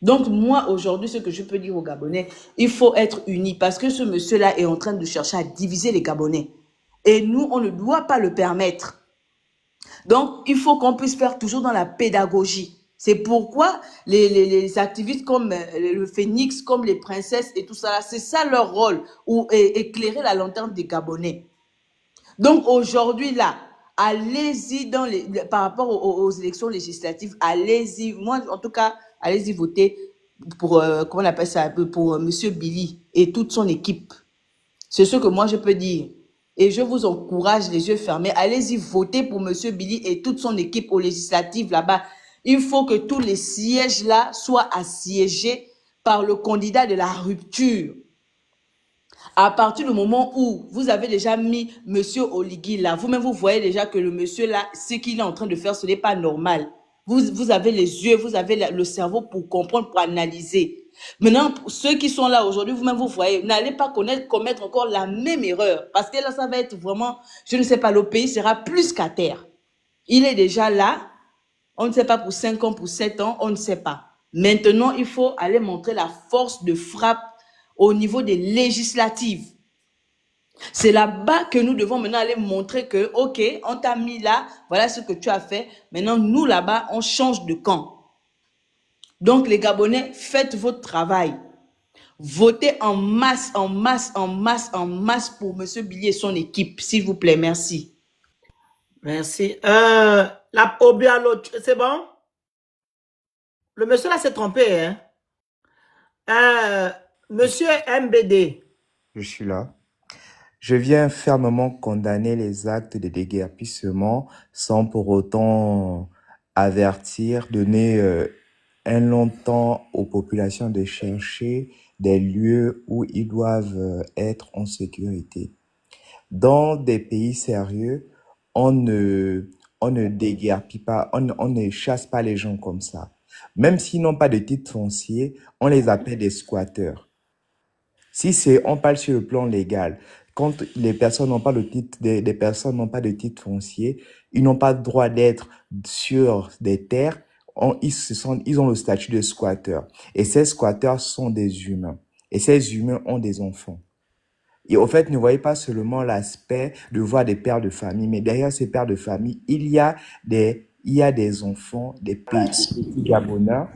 Donc, moi, aujourd'hui, ce que je peux dire aux Gabonais, il faut être unis parce que ce monsieur-là est en train de chercher à diviser les Gabonais. Et nous, on ne doit pas le permettre. Donc, il faut qu'on puisse faire toujours dans la pédagogie. C'est pourquoi les activistes comme le Phénix, comme les princesses et tout ça, c'est ça leur rôle, ou éclairer la lanterne des Gabonais. Donc, aujourd'hui, là, allez-y par rapport aux élections législatives, allez-y. Moi, en tout cas, allez-y voter pour, comment on appelle ça, pour Monsieur Billy et toute son équipe. C'est ce que moi, je peux dire. Et je vous encourage, les yeux fermés, allez-y voter pour Monsieur Billy et toute son équipe aux législatives là-bas. Il faut que tous les sièges là soient assiégés par le candidat de la rupture. À partir du moment où vous avez déjà mis Monsieur Oligui là, vous-même vous voyez déjà que le monsieur là, ce qu'il est en train de faire, ce n'est pas normal. Vous avez les yeux, vous avez le cerveau pour comprendre, pour analyser. Maintenant, ceux qui sont là aujourd'hui, vous-même vous voyez, n'allez pas commettre encore la même erreur. Parce que là, ça va être vraiment, je ne sais pas, le pays sera plus qu'à terre. Il est déjà là, on ne sait pas pour 5 ans, pour 7 ans, on ne sait pas. Maintenant, il faut aller montrer la force de frappe au niveau des législatives. C'est là-bas que nous devons maintenant aller montrer que, ok, on t'a mis là, voilà ce que tu as fait. Maintenant, nous là-bas, on change de camp. Donc, les Gabonais, faites votre travail. Votez en masse, en masse, en masse, en masse pour M. Billy et son équipe, s'il vous plaît. Merci. Merci. C'est bon? Le monsieur là s'est trompé, hein? Monsieur MBD. Je suis là. Je viens fermement condamner les actes de déguerpissement sans pour autant avertir, donner un long temps aux populations de chercher des lieux où ils doivent être en sécurité. Dans des pays sérieux, on ne déguerpit pas, on ne chasse pas les gens comme ça. Même s'ils n'ont pas de titre foncier, on les appelle des squatteurs. Si on parle sur le plan légal, quand les personnes n'ont pas le titre, des personnes n'ont pas de titre foncier, ils n'ont pas le droit d'être sur des terres, ils ont le statut de squatteur. Et ces squatteurs sont des humains. Et ces humains ont des enfants. Et au fait, ne voyez pas seulement l'aspect de voir des pères de famille, mais derrière ces pères de famille, il y a des enfants, des petits Gabonais.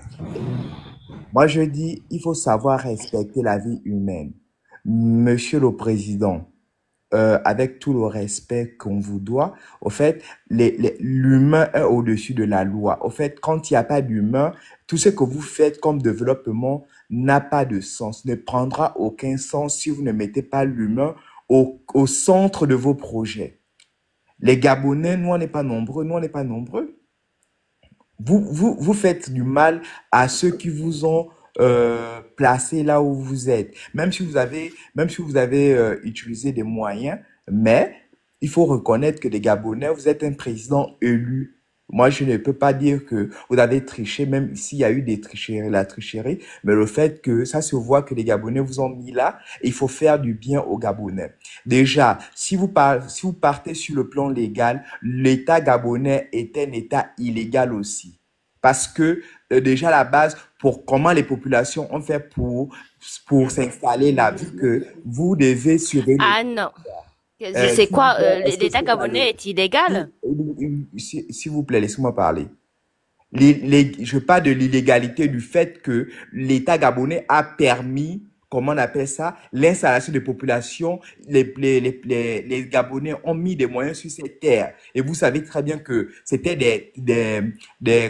Moi, je dis, il faut savoir respecter la vie humaine. Monsieur le Président, avec tout le respect qu'on vous doit, au fait, l'humain est au-dessus de la loi. Au fait, quand il n'y a pas d'humain, tout ce que vous faites comme développement n'a pas de sens, ne prendra aucun sens si vous ne mettez pas l'humain au centre de vos projets. Les Gabonais, nous, on n'est pas nombreux, Vous faites du mal à ceux qui vous ont placé là où vous êtes. Même si vous avez utilisé des moyens, mais il faut reconnaître que les Gabonais, vous êtes un président élu. Moi, je ne peux pas dire que vous avez triché, même s'il y a eu des tricheries, la tricherie, mais le fait que ça se voit que les Gabonais vous ont mis là, il faut faire du bien aux Gabonais. Déjà, si vous partez sur le plan légal, l'État gabonais est un État illégal aussi. Parce que, déjà, à la base, pour comment les populations ont fait pour s'installer là, vu que vous devez surveiller. Ah non. C'est quoi, l'État gabonais est illégal? S'il vous plaît, laissez-moi parler. Je parle de l'illégalité du fait que l'État gabonais a permis, comment on appelle ça, l'installation des populations. Les Gabonais ont mis des moyens sur ces terres. Et vous savez très bien que c'était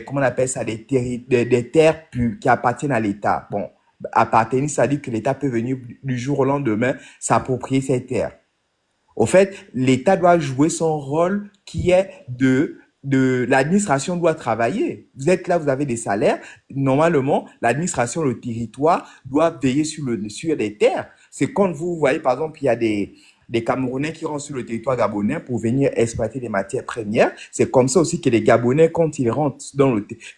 comment on appelle ça, des terres qui appartiennent à l'État. Bon, appartenir, ça dit que l'État peut venir du jour au lendemain s'approprier ces terres. Au fait, l'État doit jouer son rôle qui est l'administration doit travailler. Vous êtes là, vous avez des salaires. Normalement, l'administration, le territoire doit veiller sur les terres. C'est quand vous voyez, par exemple, il y a des Camerounais qui rentrent sur le territoire gabonais pour venir exploiter des matières premières. C'est comme ça aussi que les Gabonais, quand ils rentrent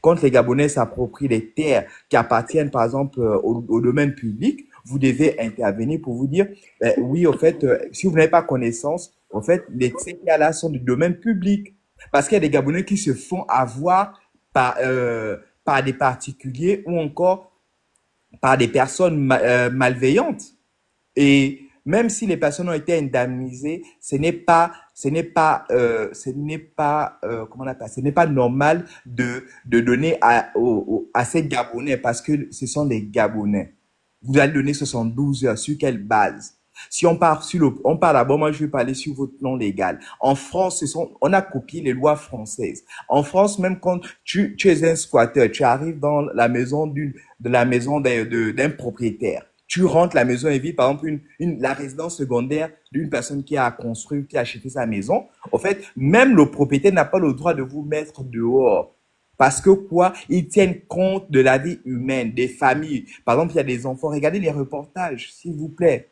quand les Gabonais s'approprient les terres qui appartiennent, par exemple, au domaine public, vous devez intervenir pour vous dire, oui, au fait, si vous n'avez pas connaissance, en fait, ces terres-là sont du domaine public. Parce qu'il y a des Gabonais qui se font avoir par des particuliers ou encore par des personnes malveillantes. Et même si les personnes ont été indemnisées, ce n'est pas normal de donner à ces Gabonais parce que ce sont des Gabonais. Vous allez donner 72 heures. Sur quelle base? Si on part d'abord, moi je vais parler sur votre plan légal. En France, on a copié les lois françaises. En France, même quand tu es un squatteur, tu arrives dans la maison d'un propriétaire. Tu rentres, la maison est vide, par exemple, la résidence secondaire d'une personne qui a construit, qui a acheté sa maison. En fait, même le propriétaire n'a pas le droit de vous mettre dehors. Parce que quoi? Ils tiennent compte de la vie humaine, des familles. Par exemple, il y a des enfants. Regardez les reportages, s'il vous plaît.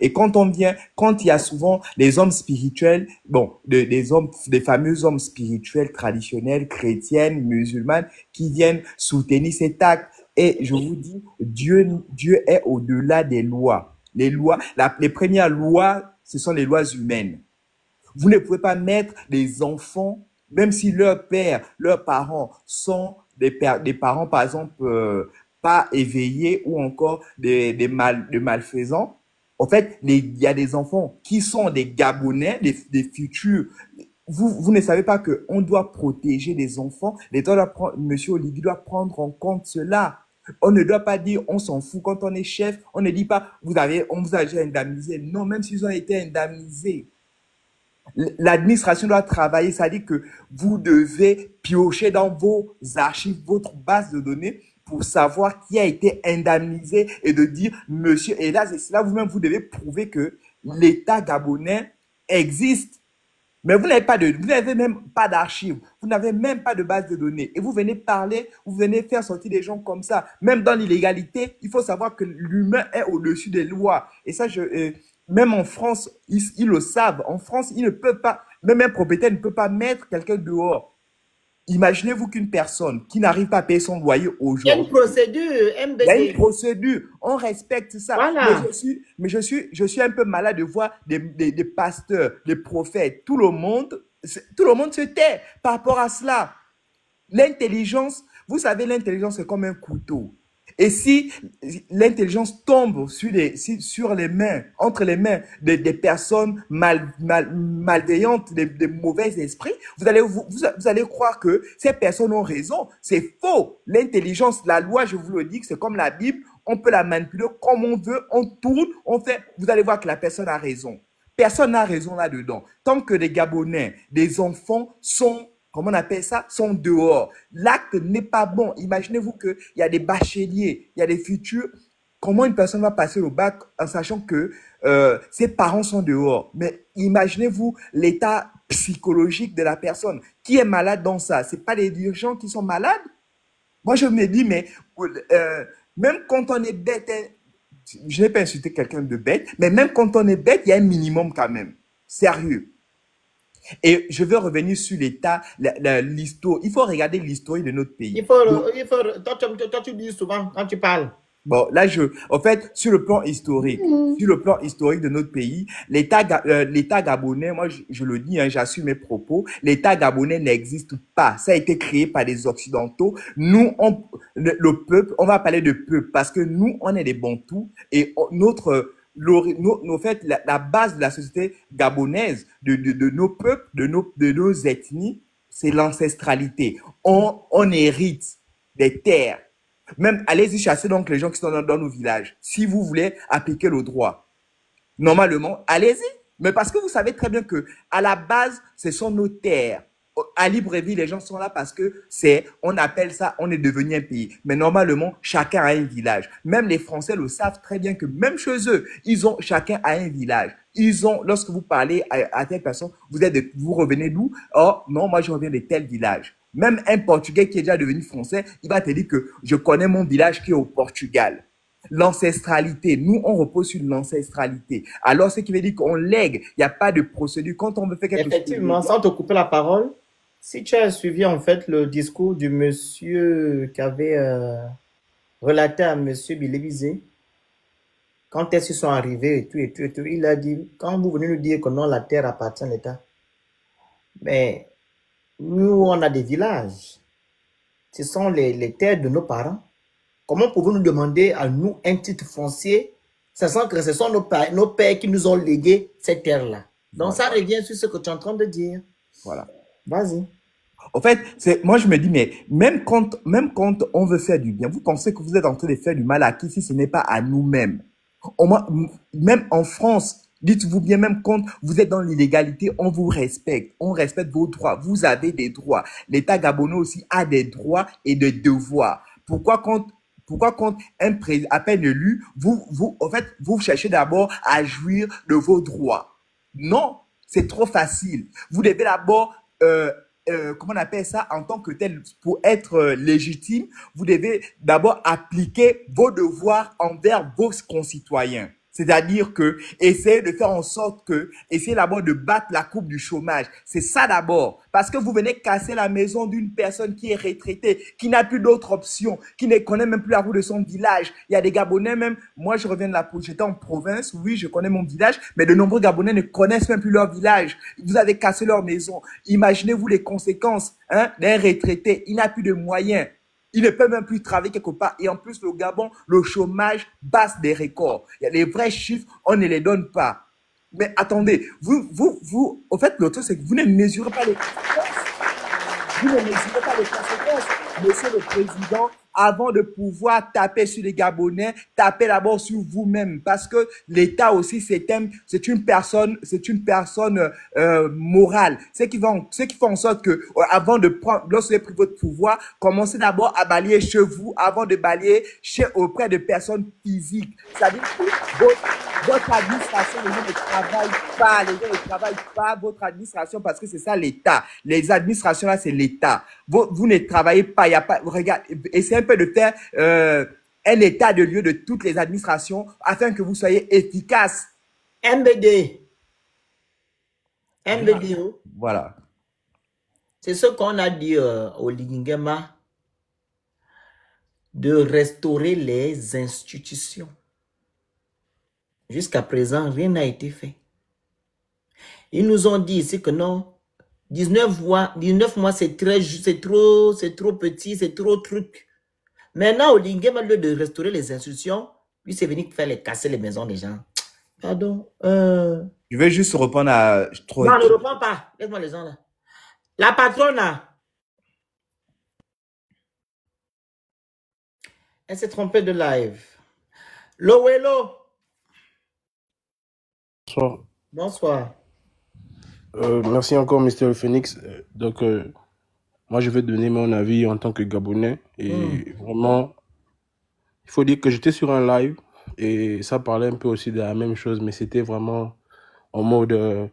Et quand il y a souvent des hommes spirituels, des fameux hommes spirituels traditionnels, chrétiennes, musulmanes, qui viennent soutenir cet acte. Et je vous dis, Dieu est au-delà des lois. Les premières lois, ce sont les lois humaines. Vous ne pouvez pas mettre des enfants, même si leurs parents sont des parents, par exemple, pas éveillés ou encore des malfaisants. En fait, il y a des enfants qui sont des Gabonais, des futurs. Vous ne savez pas qu'on doit protéger les enfants. Monsieur Olivier doit prendre en compte cela. On ne doit pas dire, on s'en fout quand on est chef. On ne dit pas, on vous a déjà indemnisé. Non, même s'ils ont été indemnisés. L'administration doit travailler, ça dit que vous devez piocher dans vos archives, votre base de données pour savoir qui a été indemnisé et de dire, monsieur, et là, c'est là vous-même, vous devez prouver que l'État gabonais existe. Mais vous n'avez même pas d'archives, vous n'avez même pas de base de données. Et vous venez parler, vous venez faire sortir des gens comme ça. Même dans l'illégalité, il faut savoir que l'humain est au-dessus des lois. Et ça, même en France, ils le savent. En France, ils ne peuvent pas, même un propriétaire ne peut pas mettre quelqu'un dehors. Imaginez-vous qu'une personne qui n'arrive pas à payer son loyer aujourd'hui. Il y a une procédure, MBD. Il y a une procédure. On respecte ça. Voilà. Mais je suis un peu malade de voir des pasteurs, des prophètes. Tout le monde se tait par rapport à cela. L'intelligence, vous savez, l'intelligence c'est comme un couteau. Et si l'intelligence tombe sur les mains, entre les mains des personnes malveillantes, des mauvais esprits, vous allez croire que ces personnes ont raison. C'est faux. L'intelligence, la loi, je vous le dis, c'est comme la Bible. On peut la manipuler comme on veut, on tourne, on fait. Vous allez voir que la personne a raison. Personne n'a raison là-dedans. Tant que les Gabonais, des enfants sont, comment on appelle ça, sont dehors. L'acte n'est pas bon. Imaginez-vous qu'il y a des bacheliers, il y a des futurs. Comment une personne va passer au bac en sachant que ses parents sont dehors? Mais imaginez-vous l'état psychologique de la personne. Qui est malade dans ça? C'est pas les gens qui sont malades? Moi, je me dis, mais même quand on est bête, je n'ai pas insulté quelqu'un de bête, mais même quand on est bête, il y a un minimum quand même. Sérieux. Et je veux revenir sur l'État, l'histoire. Il faut regarder l'histoire de notre pays. Toi, tu dis souvent quand tu parles. Bon, là, en fait, sur le plan historique de notre pays, l'État gabonais, moi, je le dis, hein, j'assume mes propos, l'État gabonais n'existe pas. Ça a été créé par les Occidentaux. Nous, le peuple, on va parler de peuple parce que nous, on est des Bantous et en fait, la base de la société gabonaise, de nos peuples, de nos ethnies, c'est l'ancestralité. On hérite des terres. Même, allez-y chasser donc les gens qui sont dans nos villages. Si vous voulez appliquer le droit, normalement, allez-y. Mais parce que vous savez très bien que à la base, ce sont nos terres. À Libreville, les gens sont là parce que on appelle ça, on est devenu un pays. Mais normalement, chacun a un village. Même les Français le savent très bien que même chez eux, chacun a un village. Lorsque vous parlez à telle personne, vous revenez d'où? Oh, non, moi je reviens de tel village. Même un Portugais qui est déjà devenu français, il va te dire que je connais mon village qui est au Portugal. L'ancestralité, nous, on repose sur l'ancestralité. Alors, ce qui veut dire qu'on lègue, il n'y a pas de procédure. Quand on veut faire quelque chose... Effectivement, sans te couper la parole, si tu as suivi en fait le discours du monsieur qui avait relaté à monsieur Bilébizé, quand est-ce qu'ils sont arrivés et tout, il a dit, quand vous venez nous dire que non, la terre appartient à l'État, mais... Nous, on a des villages. Ce sont les terres de nos parents. Comment pouvons-nous demander à nous un titre foncier, sachant que ce sont nos pères qui nous ont légué cette terre-là? Donc, ça revient sur ce que tu es en train de dire. Voilà. Vas-y. En fait, moi, je me dis, mais même quand on veut faire du bien, vous pensez que vous êtes en train de faire du mal à qui si ce n'est pas à nous-mêmes? Même en France, dites-vous bien, même quand vous êtes dans l'illégalité, on vous respecte. On respecte vos droits. Vous avez des droits. L'État gabonais aussi a des droits et des devoirs. Pourquoi quand un président à peine élu, en fait, vous cherchez d'abord à jouir de vos droits? Non, c'est trop facile. Vous devez d'abord, comment on appelle ça, en tant que tel, pour être légitime, vous devez d'abord appliquer vos devoirs envers vos concitoyens. C'est-à-dire que essayez de faire en sorte essayez d'abord de battre la courbe du chômage. C'est ça d'abord. Parce que vous venez casser la maison d'une personne qui est retraitée, qui n'a plus d'autre option, qui ne connaît même plus la route de son village. Il y a des Gabonais même, moi je reviens de j'étais en province, oui, je connais mon village, mais de nombreux Gabonais ne connaissent même plus leur village. Vous avez cassé leur maison. Imaginez-vous les conséquences, hein, d'un retraité. Il n'a plus de moyens. Il ne peut même plus travailler quelque part. Et en plus, le Gabon, le chômage basse des records. Il y a les vrais chiffres, on ne les donne pas. Mais attendez, au fait, le truc, c'est que vous ne mesurez pas les conséquences. Vous ne mesurez pas les conséquences. Monsieur le Président, avant de pouvoir taper sur les Gabonais, tapez d'abord sur vous-même. Parce que l'État aussi, c'est une personne morale. Ce qui fait en sorte que, avant de prendre, lorsque vous avez pris votre pouvoir, commencez d'abord à balayer chez vous, avant de balayer auprès de personnes physiques. C'est-à-dire que votre administration, les gens ne travaillent pas, votre administration, parce que c'est ça l'État. Les administrations là, c'est l'État. Vous ne travaillez pas, il y a pas, regarde, essayez un peu de faire un état de lieu de toutes les administrations afin que vous soyez efficaces. MBD. Voilà. C'est ce qu'on a dit au Lingema, de restaurer les institutions. Jusqu'à présent, rien n'a été fait. Ils nous ont dit ici que non, 19 mois, c'est trop petit, c'est trop truc. Maintenant, au Lingema, au lieu de restaurer les institutions, lui, c'est venu faire casser les maisons des gens. Pardon. Je vais juste répondre à... Non, ne reprends pas. Laisse-moi les gens là. La patronne là. Elle s'est trompée de live. Lowelo. Bonsoir. Bonsoir. Merci encore, Mr. Phoenix. Donc, moi, je vais donner mon avis en tant que Gabonais. Et vraiment, il faut dire que j'étais sur un live et ça parlait un peu aussi de la même chose, mais c'était vraiment en mode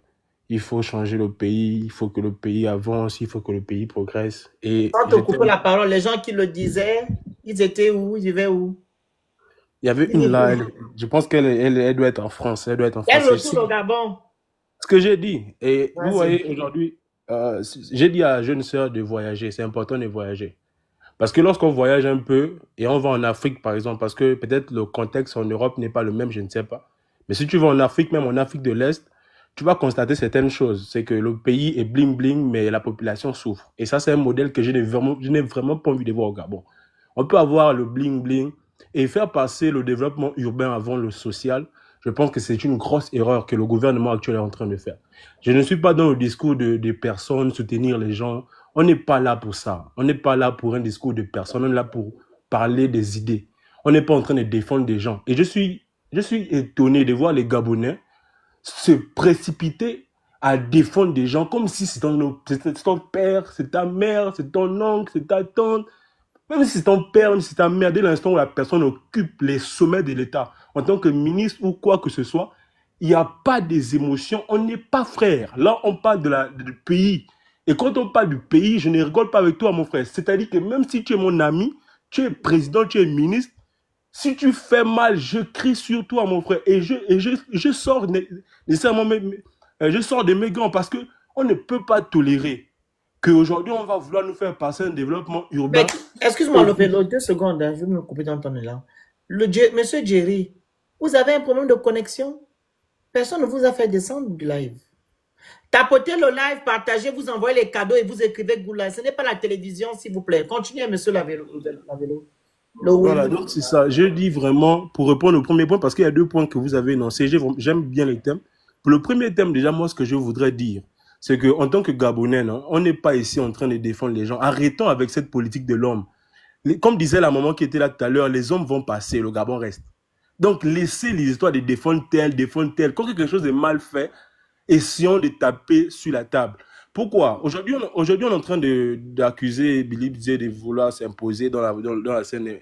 il faut changer le pays, il faut que le pays avance, il faut que le pays progresse. Et sans te couper la parole, les gens qui le disaient, ils étaient où? Ils vivaient où? Il y avait une là, je pense qu'elle doit être en France. Elle doit être en France. Elle retourne au Gabon. Parce que j'ai dit. Et vous Vas-y. voyez, aujourd'hui, j'ai dit à jeune sœur de voyager. C'est important de voyager. Parce que lorsqu'on voyage un peu, et on va en Afrique, par exemple, parce que peut-être le contexte en Europe n'est pas le même, je ne sais pas. Mais si tu vas en Afrique, même en Afrique de l'Est, tu vas constater certaines choses. C'est que le pays est bling-bling, mais la population souffre. Et ça, c'est un modèle que je n'ai vraiment pas envie de voir au Gabon. On peut avoir le bling-bling et faire passer le développement urbain avant le social. Je pense que c'est une grosse erreur que le gouvernement actuel est en train de faire. Je ne suis pas dans le discours de personnes, soutenir les gens. On n'est pas là pour ça. On n'est pas là pour un discours de personnes. On est là pour parler des idées. On n'est pas en train de défendre des gens. Et je suis étonné de voir les Gabonais se précipiter à défendre des gens comme si c'est ton père, c'est ta mère, c'est ton oncle, c'est ta tante. Même si c'est ton père, même si c'est ta mère, dès l'instant où la personne occupe les sommets de l'État, en tant que ministre ou quoi que ce soit, il n'y a pas des émotions, on n'est pas frères. Là, on parle du pays. Et quand on parle du pays, je ne rigole pas avec toi, mon frère. C'est-à-dire que même si tu es mon ami, tu es président, tu es ministre, si tu fais mal, je crie sur toi, mon frère. Et je sors nécessairement, je sors de mes gants parce qu'on ne peut pas tolérer qu'aujourd'hui, on va vouloir nous faire passer un développement urbain. Excuse-moi, Lopelo, 2 secondes, hein, je vais me couper dans ton élan. Monsieur Jerry, vous avez un problème de connexion? Personne ne vous a fait descendre du live. Tapotez le live, partagez, vous envoyez les cadeaux et vous écrivez Goula. Ce n'est pas la télévision, s'il vous plaît. Continuez, monsieur Lavelo. Voilà, donc c'est ça. Je dis vraiment, pour répondre au premier point, parce qu'il y a 2 points que vous avez énoncés, j'aime bien les thèmes. Pour le premier thème, déjà, moi, ce que je voudrais dire, c'est qu'en tant que Gabonais, non, on n'est pas ici en train de défendre les gens. Arrêtons avec cette politique de l'homme. Comme disait la maman qui était là tout à l'heure, les hommes vont passer, le Gabon reste. Donc, laissez les histoires de défendre tel. Quand quelque chose est mal fait, essayons de taper sur la table. Pourquoi? Aujourd'hui, on est en train d'accuser Billy Bzé de vouloir s'imposer dans la scène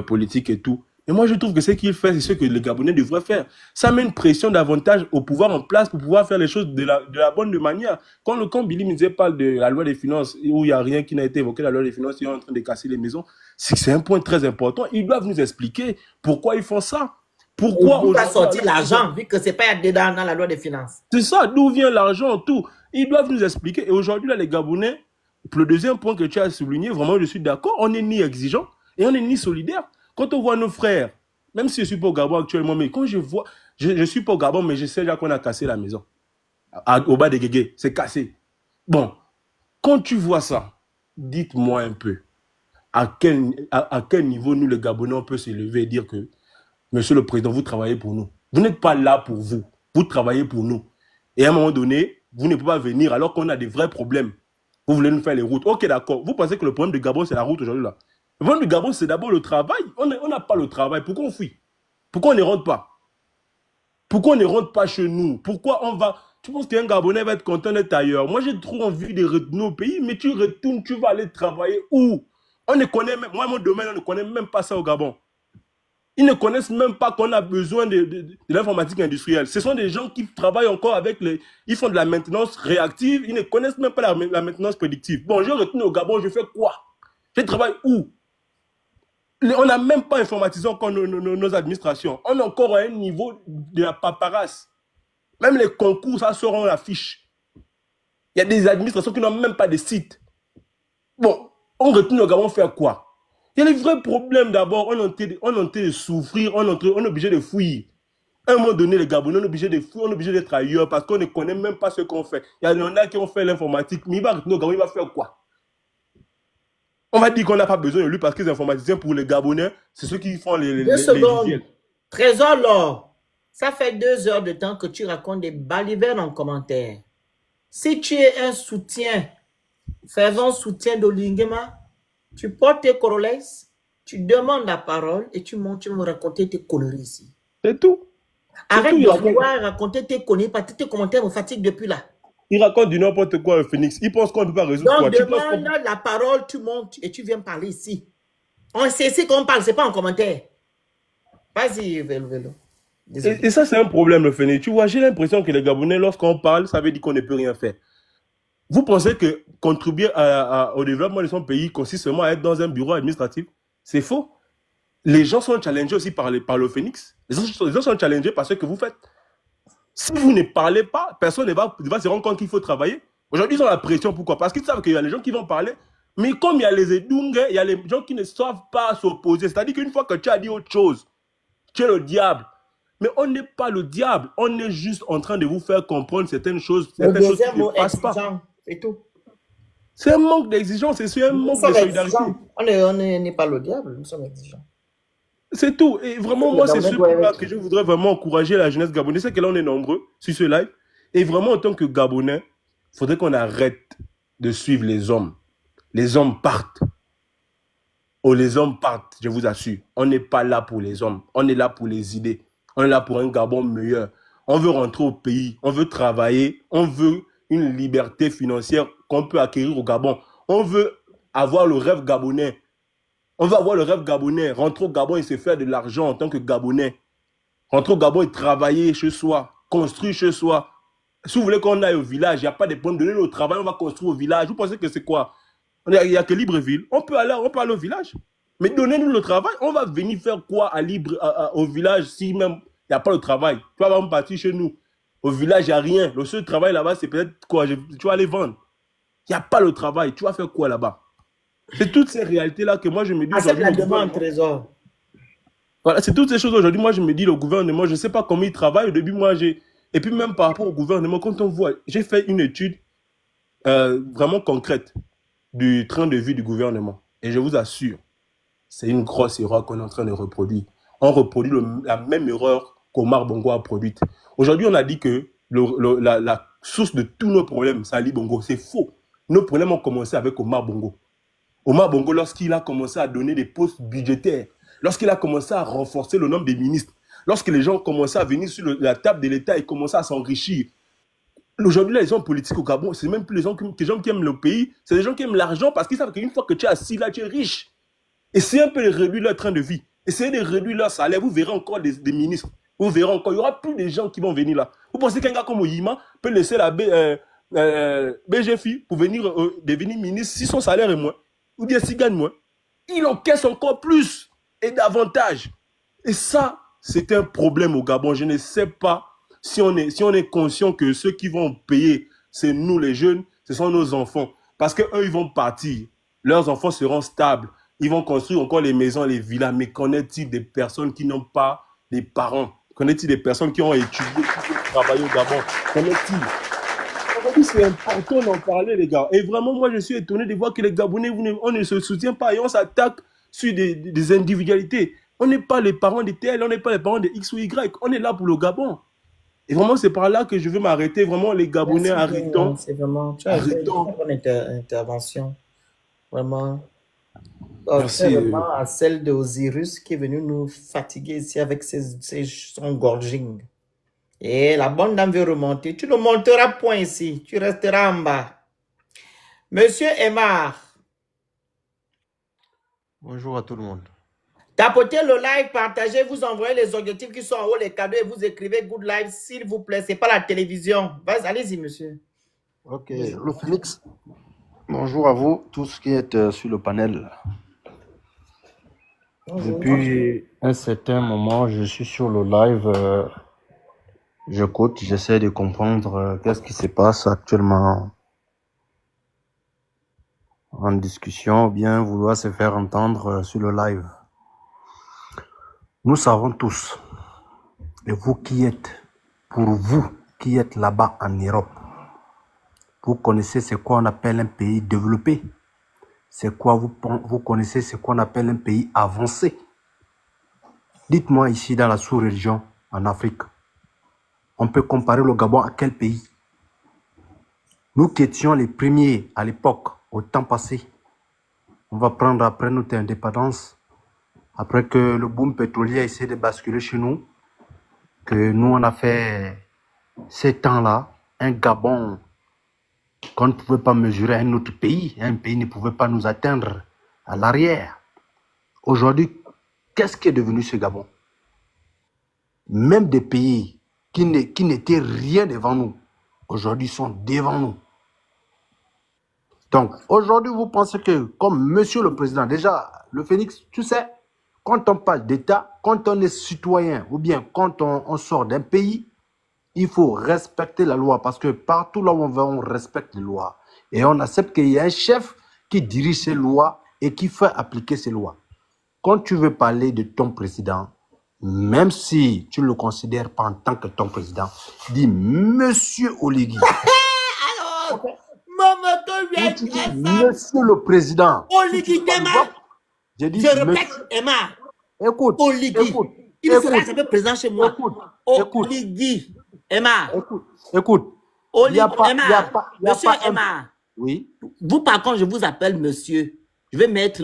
politique et tout. Et moi, je trouve que ce qu'il fait, c'est ce que les Gabonais devraient faire. Ça met une pression davantage au pouvoir en place pour pouvoir faire les choses de la bonne manière. Quand Billy Bzé parle de la loi des finances, où il n'y a rien qui n'a été évoqué, la loi des finances, ils sont en train de casser les maisons, c'est un point très important. Ils doivent nous expliquer pourquoi ils font ça. Pourquoi on va sortir l'argent, vu que ce n'est pas dedans dans la loi des finances. C'est ça, d'où vient l'argent, tout. Ils doivent nous expliquer. Et aujourd'hui, là, les Gabonais, pour le deuxième point que tu as souligné, vraiment, je suis d'accord, on n'est ni exigeant et on n'est ni solidaire. Quand on voit nos frères, même si je ne suis pas au Gabon actuellement, mais quand je vois, je ne suis pas au Gabon, mais je sais déjà qu'on a cassé la maison. Au bas des Guégués, c'est cassé. Bon, quand tu vois ça, dites-moi un peu, à quel niveau nous, les Gabonais, on peut se lever et dire que Monsieur le Président, vous travaillez pour nous. Vous n'êtes pas là pour vous. Vous travaillez pour nous. Et à un moment donné, vous ne pouvez pas venir alors qu'on a des vrais problèmes. Vous voulez nous faire les routes. Ok, d'accord. Vous pensez que le problème du Gabon, c'est la route aujourd'hui là. Le problème du Gabon, c'est d'abord le travail. On n'a pas le travail. Pourquoi on fuit? Pourquoi on ne rentre pas? Pourquoi on ne rentre pas chez nous? Pourquoi on va... Tu penses qu'un Gabonais va être content d'être ailleurs? Moi, j'ai trop envie de retourner au pays, mais tu retournes, tu vas aller travailler où? On ne connaît même... Moi, mon domaine, on ne connaît même pas ça au Gabon. Ils ne connaissent même pas qu'on a besoin de l'informatique industrielle. Ce sont des gens qui travaillent encore avec les... Ils font de la maintenance réactive. Ils ne connaissent même pas la maintenance prédictive. Bon, je retourne au Gabon, je fais quoi? Je travaille où? On n'a même pas informatisé encore nos administrations. On est encore à un niveau de la paperasse. Même les concours, ça sort en affiche. Il y a des administrations qui n'ont même pas de site. Bon, on retourne au Gabon faire quoi? Il y a les vrais problèmes d'abord, on est en train de souffrir, on est obligé de fuir. À un moment donné, les Gabonais, on est obligé de fuir, on est obligé d'être ailleurs parce qu'on ne connaît même pas ce qu'on fait. Il y en a qui ont fait l'informatique, mais il va retourner au Gabon, il va faire quoi? On va dire qu'on n'a pas besoin de lui parce que les informaticiens, pour les Gabonais, c'est ceux qui font les 2 secondes. Trésor Laure, ça fait 2 heures de temps que tu racontes des balivernes en commentaire. Si tu es un soutien, faisons soutien d'Olingema, tu portes tes corollaires, tu demandes la parole et tu montes, tu vas me raconter tes conneries ici. C'est tout. Arrête de vouloir raconter tes conneries parce que tes commentaires me fatiguent depuis là. Il raconte du n'importe quoi, Phoenix. Il pense qu'on ne peut pas résoudre quoi. Donc, demande la parole, tu montes et tu viens parler ici. On sait ici qu'on parle, c'est pas en commentaire. Vas-y, Vélo. Et ça, c'est un problème, le Phoenix. Tu vois, j'ai l'impression que les Gabonais, lorsqu'on parle, ça veut dire qu'on ne peut rien faire. Vous pensez que contribuer au développement de son pays consiste seulement à être dans un bureau administratif? C'est faux. Les gens sont challengés aussi par le Phoenix. Les gens sont challengés par ce que vous faites. Si vous ne parlez pas, personne ne va se rendre compte qu'il faut travailler. Aujourd'hui, ils ont la pression. Pourquoi? Parce qu'ils savent qu'il y a les gens qui vont parler. Mais comme il y a les Edungue, il y a les gens qui ne savent pas s'opposer. C'est-à-dire qu'une fois que tu as dit autre chose, tu es le diable. Mais on n'est pas le diable. On est juste en train de vous faire comprendre certaines choses qui ne passent pas. C'est tout. C'est un manque d'exigence, c'est un manque de solidarité. On n'est pas le diable, nous sommes exigeants. C'est tout. Et vraiment, moi, c'est ce point-là que je voudrais vraiment encourager la jeunesse gabonaise. C'est que là, on est nombreux sur ce live. Et vraiment, en tant que Gabonais, il faudrait qu'on arrête de suivre les hommes. Les hommes partent. Oh, les hommes partent, je vous assure. On n'est pas là pour les hommes. On est là pour les idées. On est là pour un Gabon meilleur. On veut rentrer au pays. On veut travailler. On veut une liberté financière qu'on peut acquérir au Gabon. On veut avoir le rêve gabonais. On veut avoir le rêve gabonais. Rentrer au Gabon et se faire de l'argent en tant que Gabonais. Rentrer au Gabon et travailler chez soi. Construire chez soi. Si vous voulez qu'on aille au village, il n'y a pas de point de donner le travail, on va construire au village. Vous pensez que c'est quoi? Il n'y a que Libreville. On peut aller au village. Mais donnez-nous le travail. On va venir faire quoi au village si même il n'y a pas le travail? Tu vas partir chez nous. Au village, il n'y a rien. Le seul travail là-bas, c'est peut-être quoi? Tu vas aller vendre. Il n'y a pas le travail. Tu vas faire quoi là-bas? C'est toutes ces réalités-là que moi, je me dis... C'est la demande, trésor. Voilà, c'est toutes ces choses aujourd'hui. Moi, je me dis, le gouvernement, je ne sais pas comment il travaille. Au début, moi, j'ai... Et puis même par rapport au gouvernement, quand on voit... J'ai fait une étude vraiment concrète du train de vie du gouvernement. Et je vous assure, c'est une grosse erreur qu'on est en train de reproduire. On reproduit la même erreur qu'Omar Bongo a produite. Aujourd'hui, on a dit que la source de tous nos problèmes, c'est Ali Bongo. C'est faux. Nos problèmes ont commencé avec Omar Bongo. Omar Bongo, lorsqu'il a commencé à donner des postes budgétaires, lorsqu'il a commencé à renforcer le nombre des ministres, lorsque les gens commençaient à venir sur la table de l'État et commençaient à s'enrichir. Aujourd'hui, les gens politiques au Gabon, c'est même plus les gens qui aiment le pays, c'est les gens qui aiment l'argent parce qu'ils savent qu'une fois que tu es assis là, tu es riche. Essayez un peu de réduire leur train de vie. Essayez de réduire leur salaire. Vous verrez encore des ministres. Vous verrez encore. Il n'y aura plus de gens qui vont venir là. Vous pensez qu'un gars comme Oyima peut laisser la BGFI pour venir devenir ministre si son salaire est moins? Ou bien s'il gagne moins? Il encaisse encore plus et davantage. Et ça, c'est un problème au Gabon. Je ne sais pas si on est conscient que ceux qui vont payer, c'est nous les jeunes, ce sont nos enfants. Parce qu'eux, ils vont partir. Leurs enfants seront stables. Ils vont construire encore les maisons, les villas. Mais connaît-il des personnes qui n'ont pas des parents? Connaît-il des personnes qui ont étudié, qui ont travaillé au Gabon? Connaît-il? Aujourd'hui, c'est important d'en parler, les gars. Et vraiment, moi, je suis étonné de voir que les Gabonais, on ne se soutient pas et on s'attaque sur des individualités. On n'est pas les parents de tel, on n'est pas les parents de X ou Y. On est là pour le Gabon. Et vraiment, c'est par là que je veux m'arrêter. Vraiment, les Gabonais, arrêtons. C'est vraiment... Tu as fait une bonne intervention. Vraiment... Merci. Vraiment à celle d'Osiris qui est venu nous fatiguer ici avec son gorging. Et la bonne dame veut remonter. Tu ne monteras point ici. Tu resteras en bas. Monsieur Aymar. Bonjour à tout le monde. Tapotez le live, partagez, vous envoyez les objectifs qui sont en haut, les cadeaux, et vous écrivez good live, s'il vous plaît. C'est pas la télévision. Allez-y, monsieur. Ok, le Phoenix. Bonjour à vous, tous qui êtes sur le panel. Depuis un certain moment, je suis sur le live. J'écoute, j'essaie de comprendre qu'est-ce qui se passe actuellement en discussion ou bien vouloir se faire entendre sur le live. Nous savons tous, et vous qui êtes, pour vous qui êtes là-bas en Europe, vous connaissez ce qu'on appelle un pays développé. C'est quoi vous connaissez ce qu'on appelle un pays avancé. Dites-moi ici dans la sous-région, en Afrique, on peut comparer le Gabon à quel pays? Nous qui étions les premiers à l'époque, au temps passé, on va prendre après notre indépendance, après que le boom pétrolier a essayé de basculer chez nous, que nous on a fait ces temps-là, un Gabon qu'on ne pouvait pas mesurer à un autre pays, un pays ne pouvait pas nous atteindre à l'arrière. Aujourd'hui, qu'est-ce qui est devenu ce Gabon? Même des pays qui n'étaient rien devant nous, aujourd'hui sont devant nous. Donc, aujourd'hui, vous pensez que, comme Monsieur le Président, déjà, le Phoenix, tu sais, quand on parle d'État, quand on est citoyen, ou bien quand on sort d'un pays, Il faut respecter la loi parce que partout là où on va, on respecte les lois. Et on accepte qu'il y a un chef qui dirige ces lois et qui fait appliquer ces lois. Quand tu veux parler de ton président, même si tu ne le considères pas en tant que ton président, dis Monsieur Oligui. Alors, maman, Tu dis Monsieur le président. Oligui Nguema. J'ai dit Je répète, Emma. Écoute, Oligui. écoute, Il sera écoute, jamais présent chez moi. Oligui. Emma. écoute. Oligui. Y a pas- Emma. y a pas- y a Monsieur pas un- Emma. Oui. Vous, par contre, je vous appelle monsieur. Je vais mettre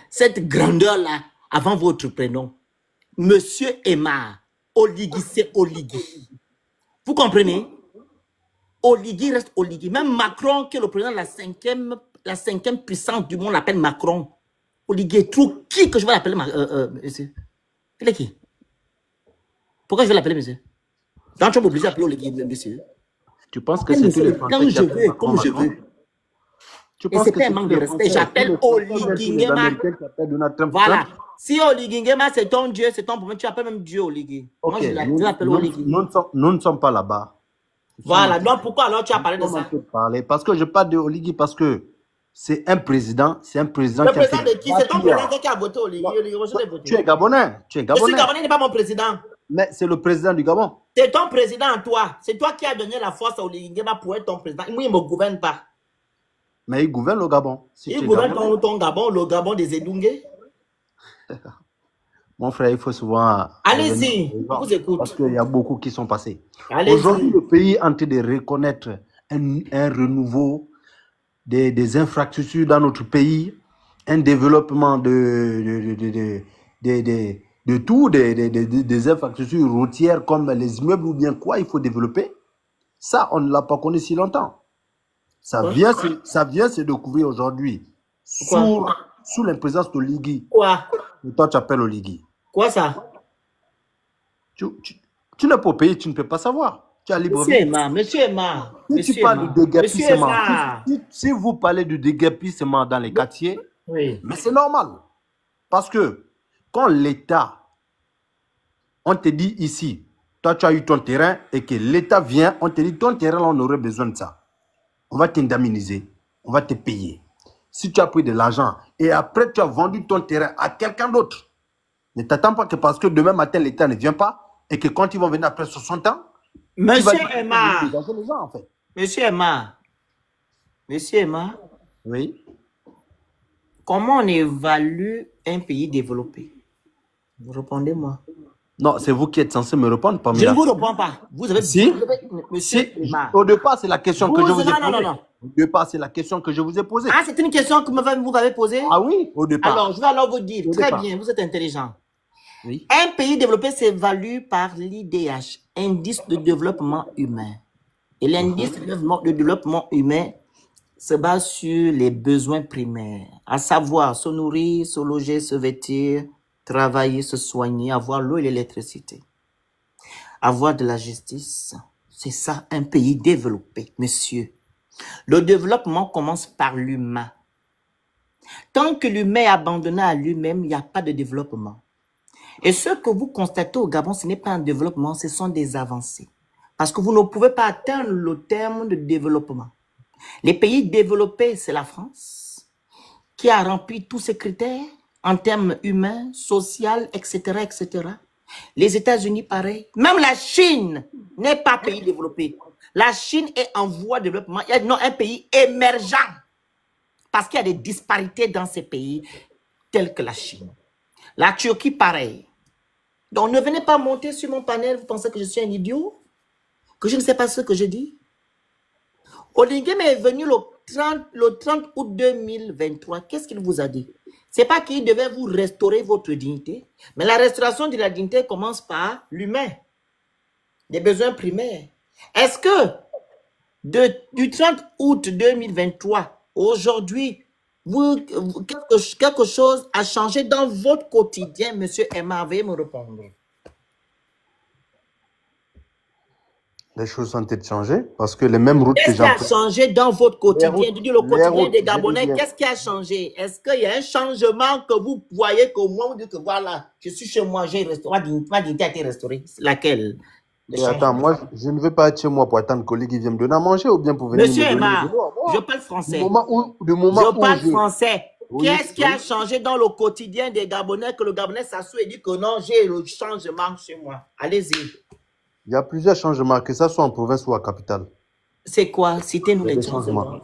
cette grandeur-là avant votre prénom. Monsieur Emma. Oligui, c'est Oligui. Vous comprenez? Oligui reste Oligui. Même Macron, qui est le président de la cinquième puissance du monde, l'appelle Macron. Oligui est trop qui que je vais l'appeler monsieur? Il est qui? Pourquoi je vais l'appeler monsieur? Donc tu es obligé d'appeler Oligui monsieur. Tu penses que c'est tous les Français Quand qui je appellent veux, Macron comme je Macron? veux. Tu Et penses c'est que pas un c'est manque tous de les respect. Français, J'appelle tous les Français, Oligui tous les Nguema. Américains qui appellent Donald Trump Voilà. Trump? Si Oligui Nguema, c'est ton Dieu, c'est ton problème, tu appelles même Dieu Oligui. Moi, Ok, je l'appelle Oligui. nous ne sommes pas là-bas. Voilà. Donc, pourquoi alors tu as parlé de ça? Parce que je parle de Oligui parce que c'est un président Le qui a président fait de qui? C'est ton bâtir. président qui a voté Oligui. Oligui, moi, je l'ai voté. Tu es Gabonais. Tu es Je suis Gabonais. Gabonais, il n'est pas mon président. Mais c'est le président du Gabon. C'est ton président à toi. C'est toi qui as donné la force à Oligui Nguema pour être ton président. Moi, il ne me gouverne pas. Mais il gouverne le Gabon. Si tu Il es gouverne Gabonais. ton Gabon, le Gabon des Edungue. Mon frère, il faut souvent... Allez-y, revenir aux je gens vous écoute. parce qu'il y a beaucoup qui sont passés. Allez-y. Aujourd'hui, le pays est en train de reconnaître un renouveau des infrastructures dans notre pays, un développement de tout, des infrastructures routières comme les immeubles ou bien quoi il faut développer. Ça, on ne l'a pas connu si longtemps. Ça vient se découvrir aujourd'hui sous l'imprésidence d'Oligui. Quoi? Et toi, tu appelles Oligui. Quoi ça? Tu n'es pas au pays, tu ne peux pas savoir. Tu as libre. Monsieur Emma. Si tu parles de déguerpissement, si vous parlez de déguerpissement dans les quartiers, oui. Mais c'est normal. Parce que quand l'État, on te dit ici, toi tu as eu ton terrain et que l'État vient, on te dit ton terrain, là, on aurait besoin de ça. On va t'indemniser, on va te payer. Si tu as pris de l'argent et après tu as vendu ton terrain à quelqu'un d'autre, ne t'attends pas que parce que demain matin l'État ne vient pas et que quand ils vont venir après 60 ans, Monsieur Emma. les gens, en fait. Monsieur Emma. Monsieur Emma. Oui. Comment on évalue un pays développé? Répondez-moi. Non, c'est vous qui êtes censé me répondre. Pas Je ne vous réponds pas. Vous avez si. Monsieur Emma. Au départ, c'est la question que je vous ai posée. Non. Au départ, c'est la question que je vous ai posée. Ah, c'est une question que vous m'avez posée? Ah oui, au départ. Alors, je vais alors vous dire. Très bien, vous êtes intelligent. Oui. Un pays développé s'évalue par l'IDH, Indice de développement humain. Et l'indice de développement humain se base sur les besoins primaires, à savoir se nourrir, se loger, se vêtir, travailler, se soigner, avoir l'eau et l'électricité, avoir de la justice. C'est ça, un pays développé, monsieur. Le développement commence par l'humain. Tant que l'humain est abandonné à lui-même, il n'y a pas de développement. Et ce que vous constatez au Gabon, ce n'est pas un développement, ce sont des avancées. Parce que vous ne pouvez pas atteindre le terme de développement. Les pays développés, c'est la France, qui a rempli tous ces critères en termes humains, sociaux, etc., etc. Les États-Unis, pareil. Même la Chine n'est pas pays développé. La Chine est en voie de développement. Il y a un pays émergent. Parce qu'il y a des disparités dans ces pays, tels que la Chine. La Turquie, pareil. Donc, ne venez pas monter sur mon panel, vous pensez que je suis un idiot? Que je ne sais pas ce que je dis? Oligui Nguema est venu le 30 août 2023. Qu'est-ce qu'il vous a dit? Ce n'est pas qu'il devait vous restaurer votre dignité, mais la restauration de la dignité commence par l'humain, les besoins primaires. Est-ce que du 30 août 2023, aujourd'hui, quelque chose a changé dans votre quotidien, monsieur Emma? Veuillez me répondre. Les choses sont peut-être changées parce que les mêmes routes que Qu'est-ce qui a j'emprunte, changé dans votre quotidien? routes, Je dis le les quotidien routes, des je dis Gabonais, bien. qu'est-ce qui a changé? Est-ce qu'il y a un changement que vous voyez qu'au moins vous dites que voilà, je suis chez moi, j'ai un restaurant, ma dignité a été restaurée. C'est laquelle? Le Mais attends, changement. moi, je ne veux pas être chez moi pour attendre que collègue vienne me donner à manger ou bien pour venir Monsieur me donner Emma, de l'eau. je Moi, parle du français. moment Je où parle je... français. Oui, Qu'est-ce qui a oui. changé dans le quotidien des Gabonais que le Gabonais s'assoit et dit que non, j'ai le changement chez moi? Allez-y. Il y a plusieurs changements, que ça soit en province ou à capitale. C'est quoi? Citez-nous Il y a les des changements. changements.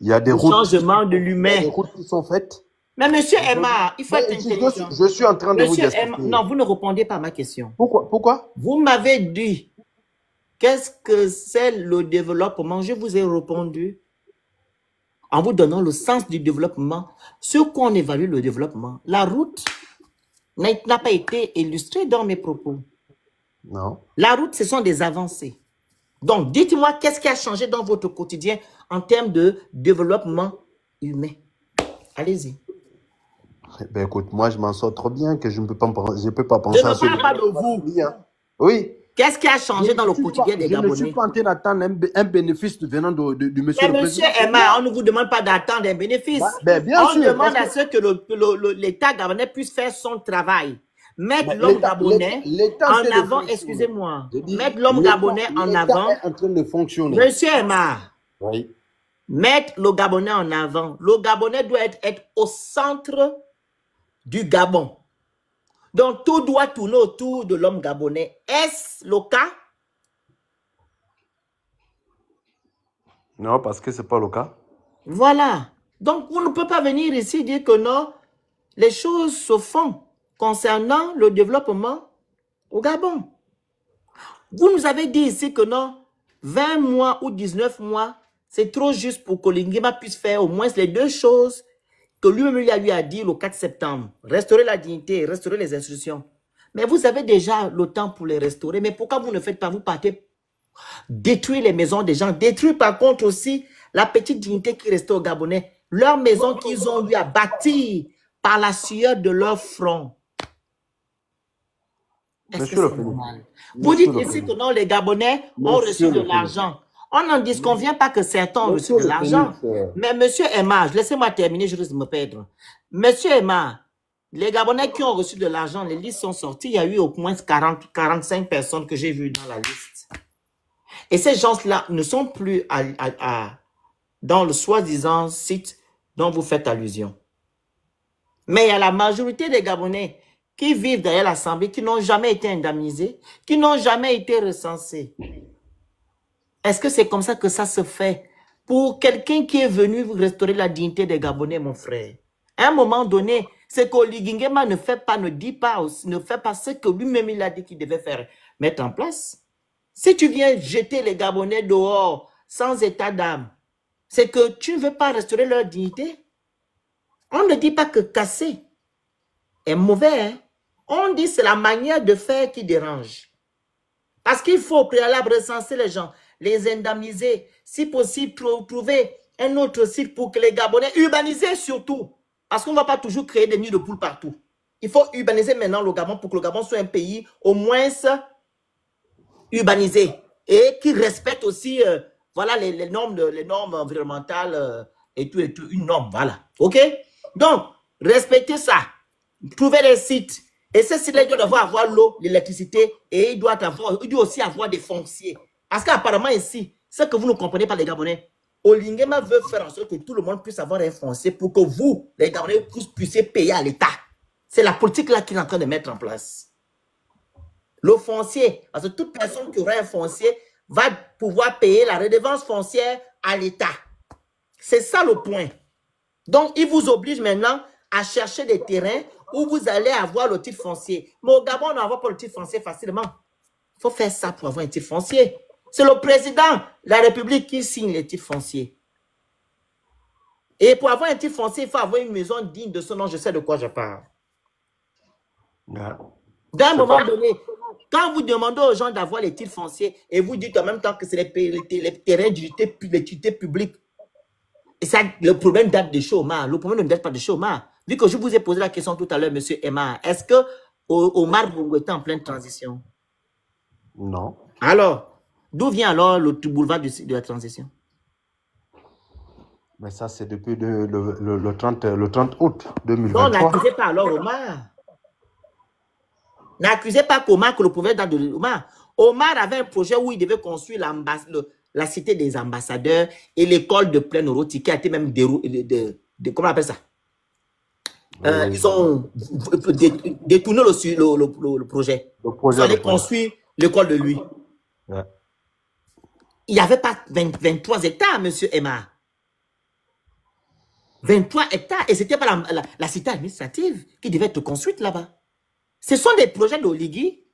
Il y a des Le routes, changement de il y a l'humain. des routes qui sont faites. Mais monsieur Emma, il faut être Mais intelligent. je suis en train de vous Monsieur Emma, expliquer. non, vous ne répondez pas à ma question. Pourquoi? Vous m'avez dit, qu'est-ce que c'est le développement? Je vous ai répondu en vous donnant le sens du développement. Sur quoi on évalue le développement? La route n'a pas été illustrée dans mes propos. Non. La route, ce sont des avancées. Donc, dites-moi, qu'est-ce qui a changé dans votre quotidien en termes de développement humain? Allez-y. Ben écoute, moi je m'en sors trop bien que je ne peux pas, je peux pas Je penser à ne ce parle pas de vous. Oui. Qu'est-ce qui a changé dans le quotidien des Je ne suis Gabonais? pas en train d'attendre un bénéfice venant du monsieur Mais le monsieur président. Emma, on ne vous demande pas d'attendre un bénéfice. Ben, bien On sûr, demande parce à ce que l'État gabonais puisse faire son travail. Mettre Mais l'homme gabonais l'État en essaie de avant, fonctionner. excusez-moi, Je dis, mettre l'homme gabonais en l'État avant. est en train de fonctionner. Monsieur Emma, Oui. mettre le Gabonais en avant. Le Gabonais doit être au centre du Gabon. Donc, tout doit tourner autour de l'homme gabonais. Est-ce le cas? Non, parce que ce n'est pas le cas. Voilà. Donc, vous ne pouvez pas venir ici dire que non, les choses se font concernant le développement au Gabon. Vous nous avez dit ici que non, 20 mois ou 19 mois, c'est trop juste pour que l'Inguima puisse faire au moins les deux choses que lui-même lui a dit le 4 septembre. Restaurer la dignité, restaurer les institutions. Mais vous avez déjà le temps pour les restaurer. Mais pourquoi vous ne faites pas, vous partez détruire les maisons des gens, détruire par contre aussi la petite dignité qui restait aux Gabonais, leur maison qu'ils ont eu à bâtir par la sueur de leur front. Est-ce que c'est normal? Vous dites ici que non, les Gabonais ont reçu de l'argent. On n'en disconvient pas que certains ont reçu de l'argent. Mais monsieur Emma, laissez-moi terminer, je risque de me perdre. Monsieur Emma, les Gabonais qui ont reçu de l'argent, les listes sont sorties. Il y a eu au moins 45 personnes que j'ai vues dans la liste. Et ces gens-là ne sont plus dans le soi-disant site dont vous faites allusion. Mais il y a la majorité des Gabonais qui vivent derrière l'Assemblée, qui n'ont jamais été indemnisés, qui n'ont jamais été recensés. Est-ce que c'est comme ça que ça se fait? Pour quelqu'un qui est venu restaurer la dignité des Gabonais, mon frère. À un moment donné, c'est qu'Oligingema ne fait pas ce que lui-même il a dit qu'il devait faire, mettre en place. Si tu viens jeter les Gabonais dehors sans état d'âme, c'est que tu ne veux pas restaurer leur dignité. On ne dit pas que casser est mauvais. Hein? On dit que c'est la manière de faire qui dérange. Parce qu'il faut au préalable recenser les gens, les indemniser, si possible trouver un autre site pour que les Gabonais, urbaniser surtout. Parce qu'on ne va pas toujours créer des nids de poules partout. Il faut urbaniser maintenant le Gabon pour que le Gabon soit un pays au moins urbanisé et qui respecte aussi voilà, les normes environnementales et tout, une norme, voilà. OK? Donc, respectez ça. Trouvez les sites. Et ces sites-là, ils doivent avoir l'eau, l'électricité et il doit aussi avoir des fonciers. Parce qu'apparemment ici, ce que vous ne comprenez pas les Gabonais, Olingema veut faire en sorte que tout le monde puisse avoir un foncier pour que vous, les Gabonais, puissiez payer à l'État. C'est la politique là qu'il est en train de mettre en place. Le foncier, parce que toute personne qui aura un foncier va pouvoir payer la redevance foncière à l'État. C'est ça le point. Donc, il vous oblige maintenant à chercher des terrains où vous allez avoir le titre foncier. Mais au Gabon, on n'aura pas le titre foncier facilement. Il faut faire ça pour avoir un titre foncier. C'est le président de la République qui signe les titres fonciers. Et pour avoir un titre foncier, il faut avoir une maison digne de ce nom. Je sais de quoi je parle. D'un moment donné, quand vous demandez aux gens d'avoir les titres fonciers et vous dites en même temps que c'est les terrains d'utilité publique, et ça, le problème date de Choma. Le problème ne date pas de Choma. Vu que je vous ai posé la question tout à l'heure, monsieur Emma, est-ce que Omar Bongo était en pleine transition? Non. Alors, D'où vient alors le boulevard de la transition? Mais ça, c'est depuis le 30 août Non, 2023. n'accusez pas alors Omar. N'accusez pas qu'Omar, que le prophète de Omar. Omar avait un projet où il devait construire la cité des ambassadeurs et l'école de plein euro qui a été même comment on appelle ça? Ils ont détourné le projet. Ils allaient construire l'école de lui. Ouais. Il n'y avait pas 23 hectares, monsieur Emma. 23 hectares. Et ce n'était pas la cité administrative qui devait être construite là-bas. Ce sont des projets d'Oligui.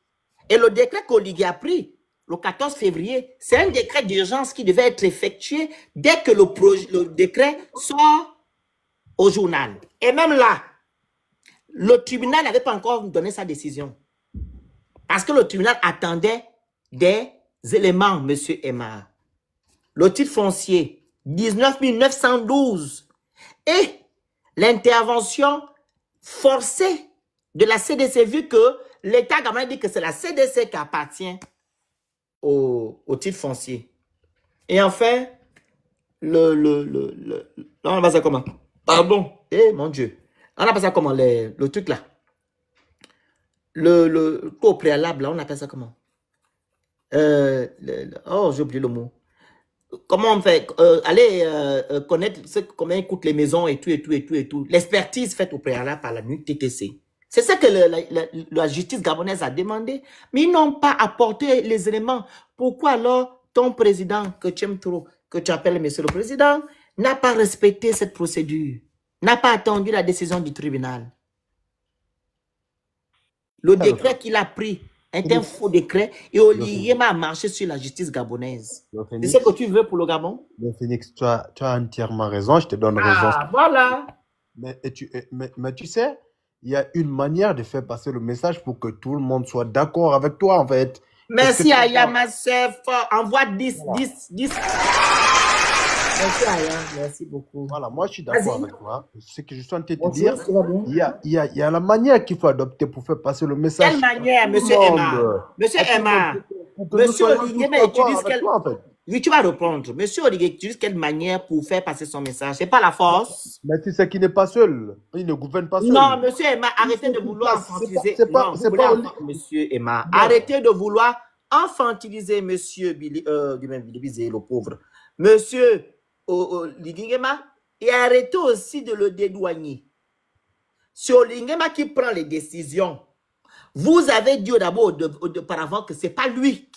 Et le décret qu'Oligui a pris le 14 février, c'est un décret d'urgence qui devait être effectué dès que le décret sort au journal. Et même là, le tribunal n'avait pas encore donné sa décision. Parce que le tribunal attendait des éléments, monsieur Emma. Le titre foncier, 19 912. Et l'intervention forcée de la CDC, vu que l'État gabonais dit que c'est la CDC qui appartient au titre foncier. Et enfin, on appelle ça comment? Pardon, mon Dieu. On appelle ça comment, le truc là? Le au préalable, là, on appelle ça comment? Oh, j'ai oublié le mot. Comment on fait? Aller connaître combien coûtent les maisons et tout. L'expertise faite au préalable par la NUC TTC. C'est ça que la justice gabonaise a demandé. Mais ils n'ont pas apporté les éléments. Pourquoi alors ton président, que tu aimes trop, que tu appelles monsieur le président, n'a pas respecté cette procédure? N'a pas attendu la décision du tribunal? Le décret qu'il a pris est un faux décret et Oligui a marché sur la justice gabonaise. C'est ce que tu veux pour le Gabon? Le Phoenix, tu as entièrement raison, je te donne raison. Voilà. Mais tu sais, il y a une manière de faire passer le message pour que tout le monde soit d'accord avec toi, en fait. Merci Aya, ma soeur. Envoie 10. Merci Aya, merci beaucoup. Voilà, moi je suis d'accord avec toi. Ce que je suis en train de te dire, il y a la manière qu'il faut adopter pour faire passer le message. Quelle manière, monsieur Emma? Monsieur Emma, monsieur Oligui, oui, tu vas répondre. Monsieur Oligui, tu dis quelle manière pour faire passer son message? C'est pas la force. Mais tu sais qu'il n'est pas seul. Il ne gouverne pas seul. Non, monsieur Emma, arrêtez de vouloir infantiliser. Monsieur Emma, arrêtez de vouloir infantiliser monsieur Billy Bizet, le pauvre. Monsieur Oligui et arrêtez aussi de le dédouaner. C'est Oligui qui prend les décisions. Vous avez dit d'abord auparavant que ce n'est pas lui qui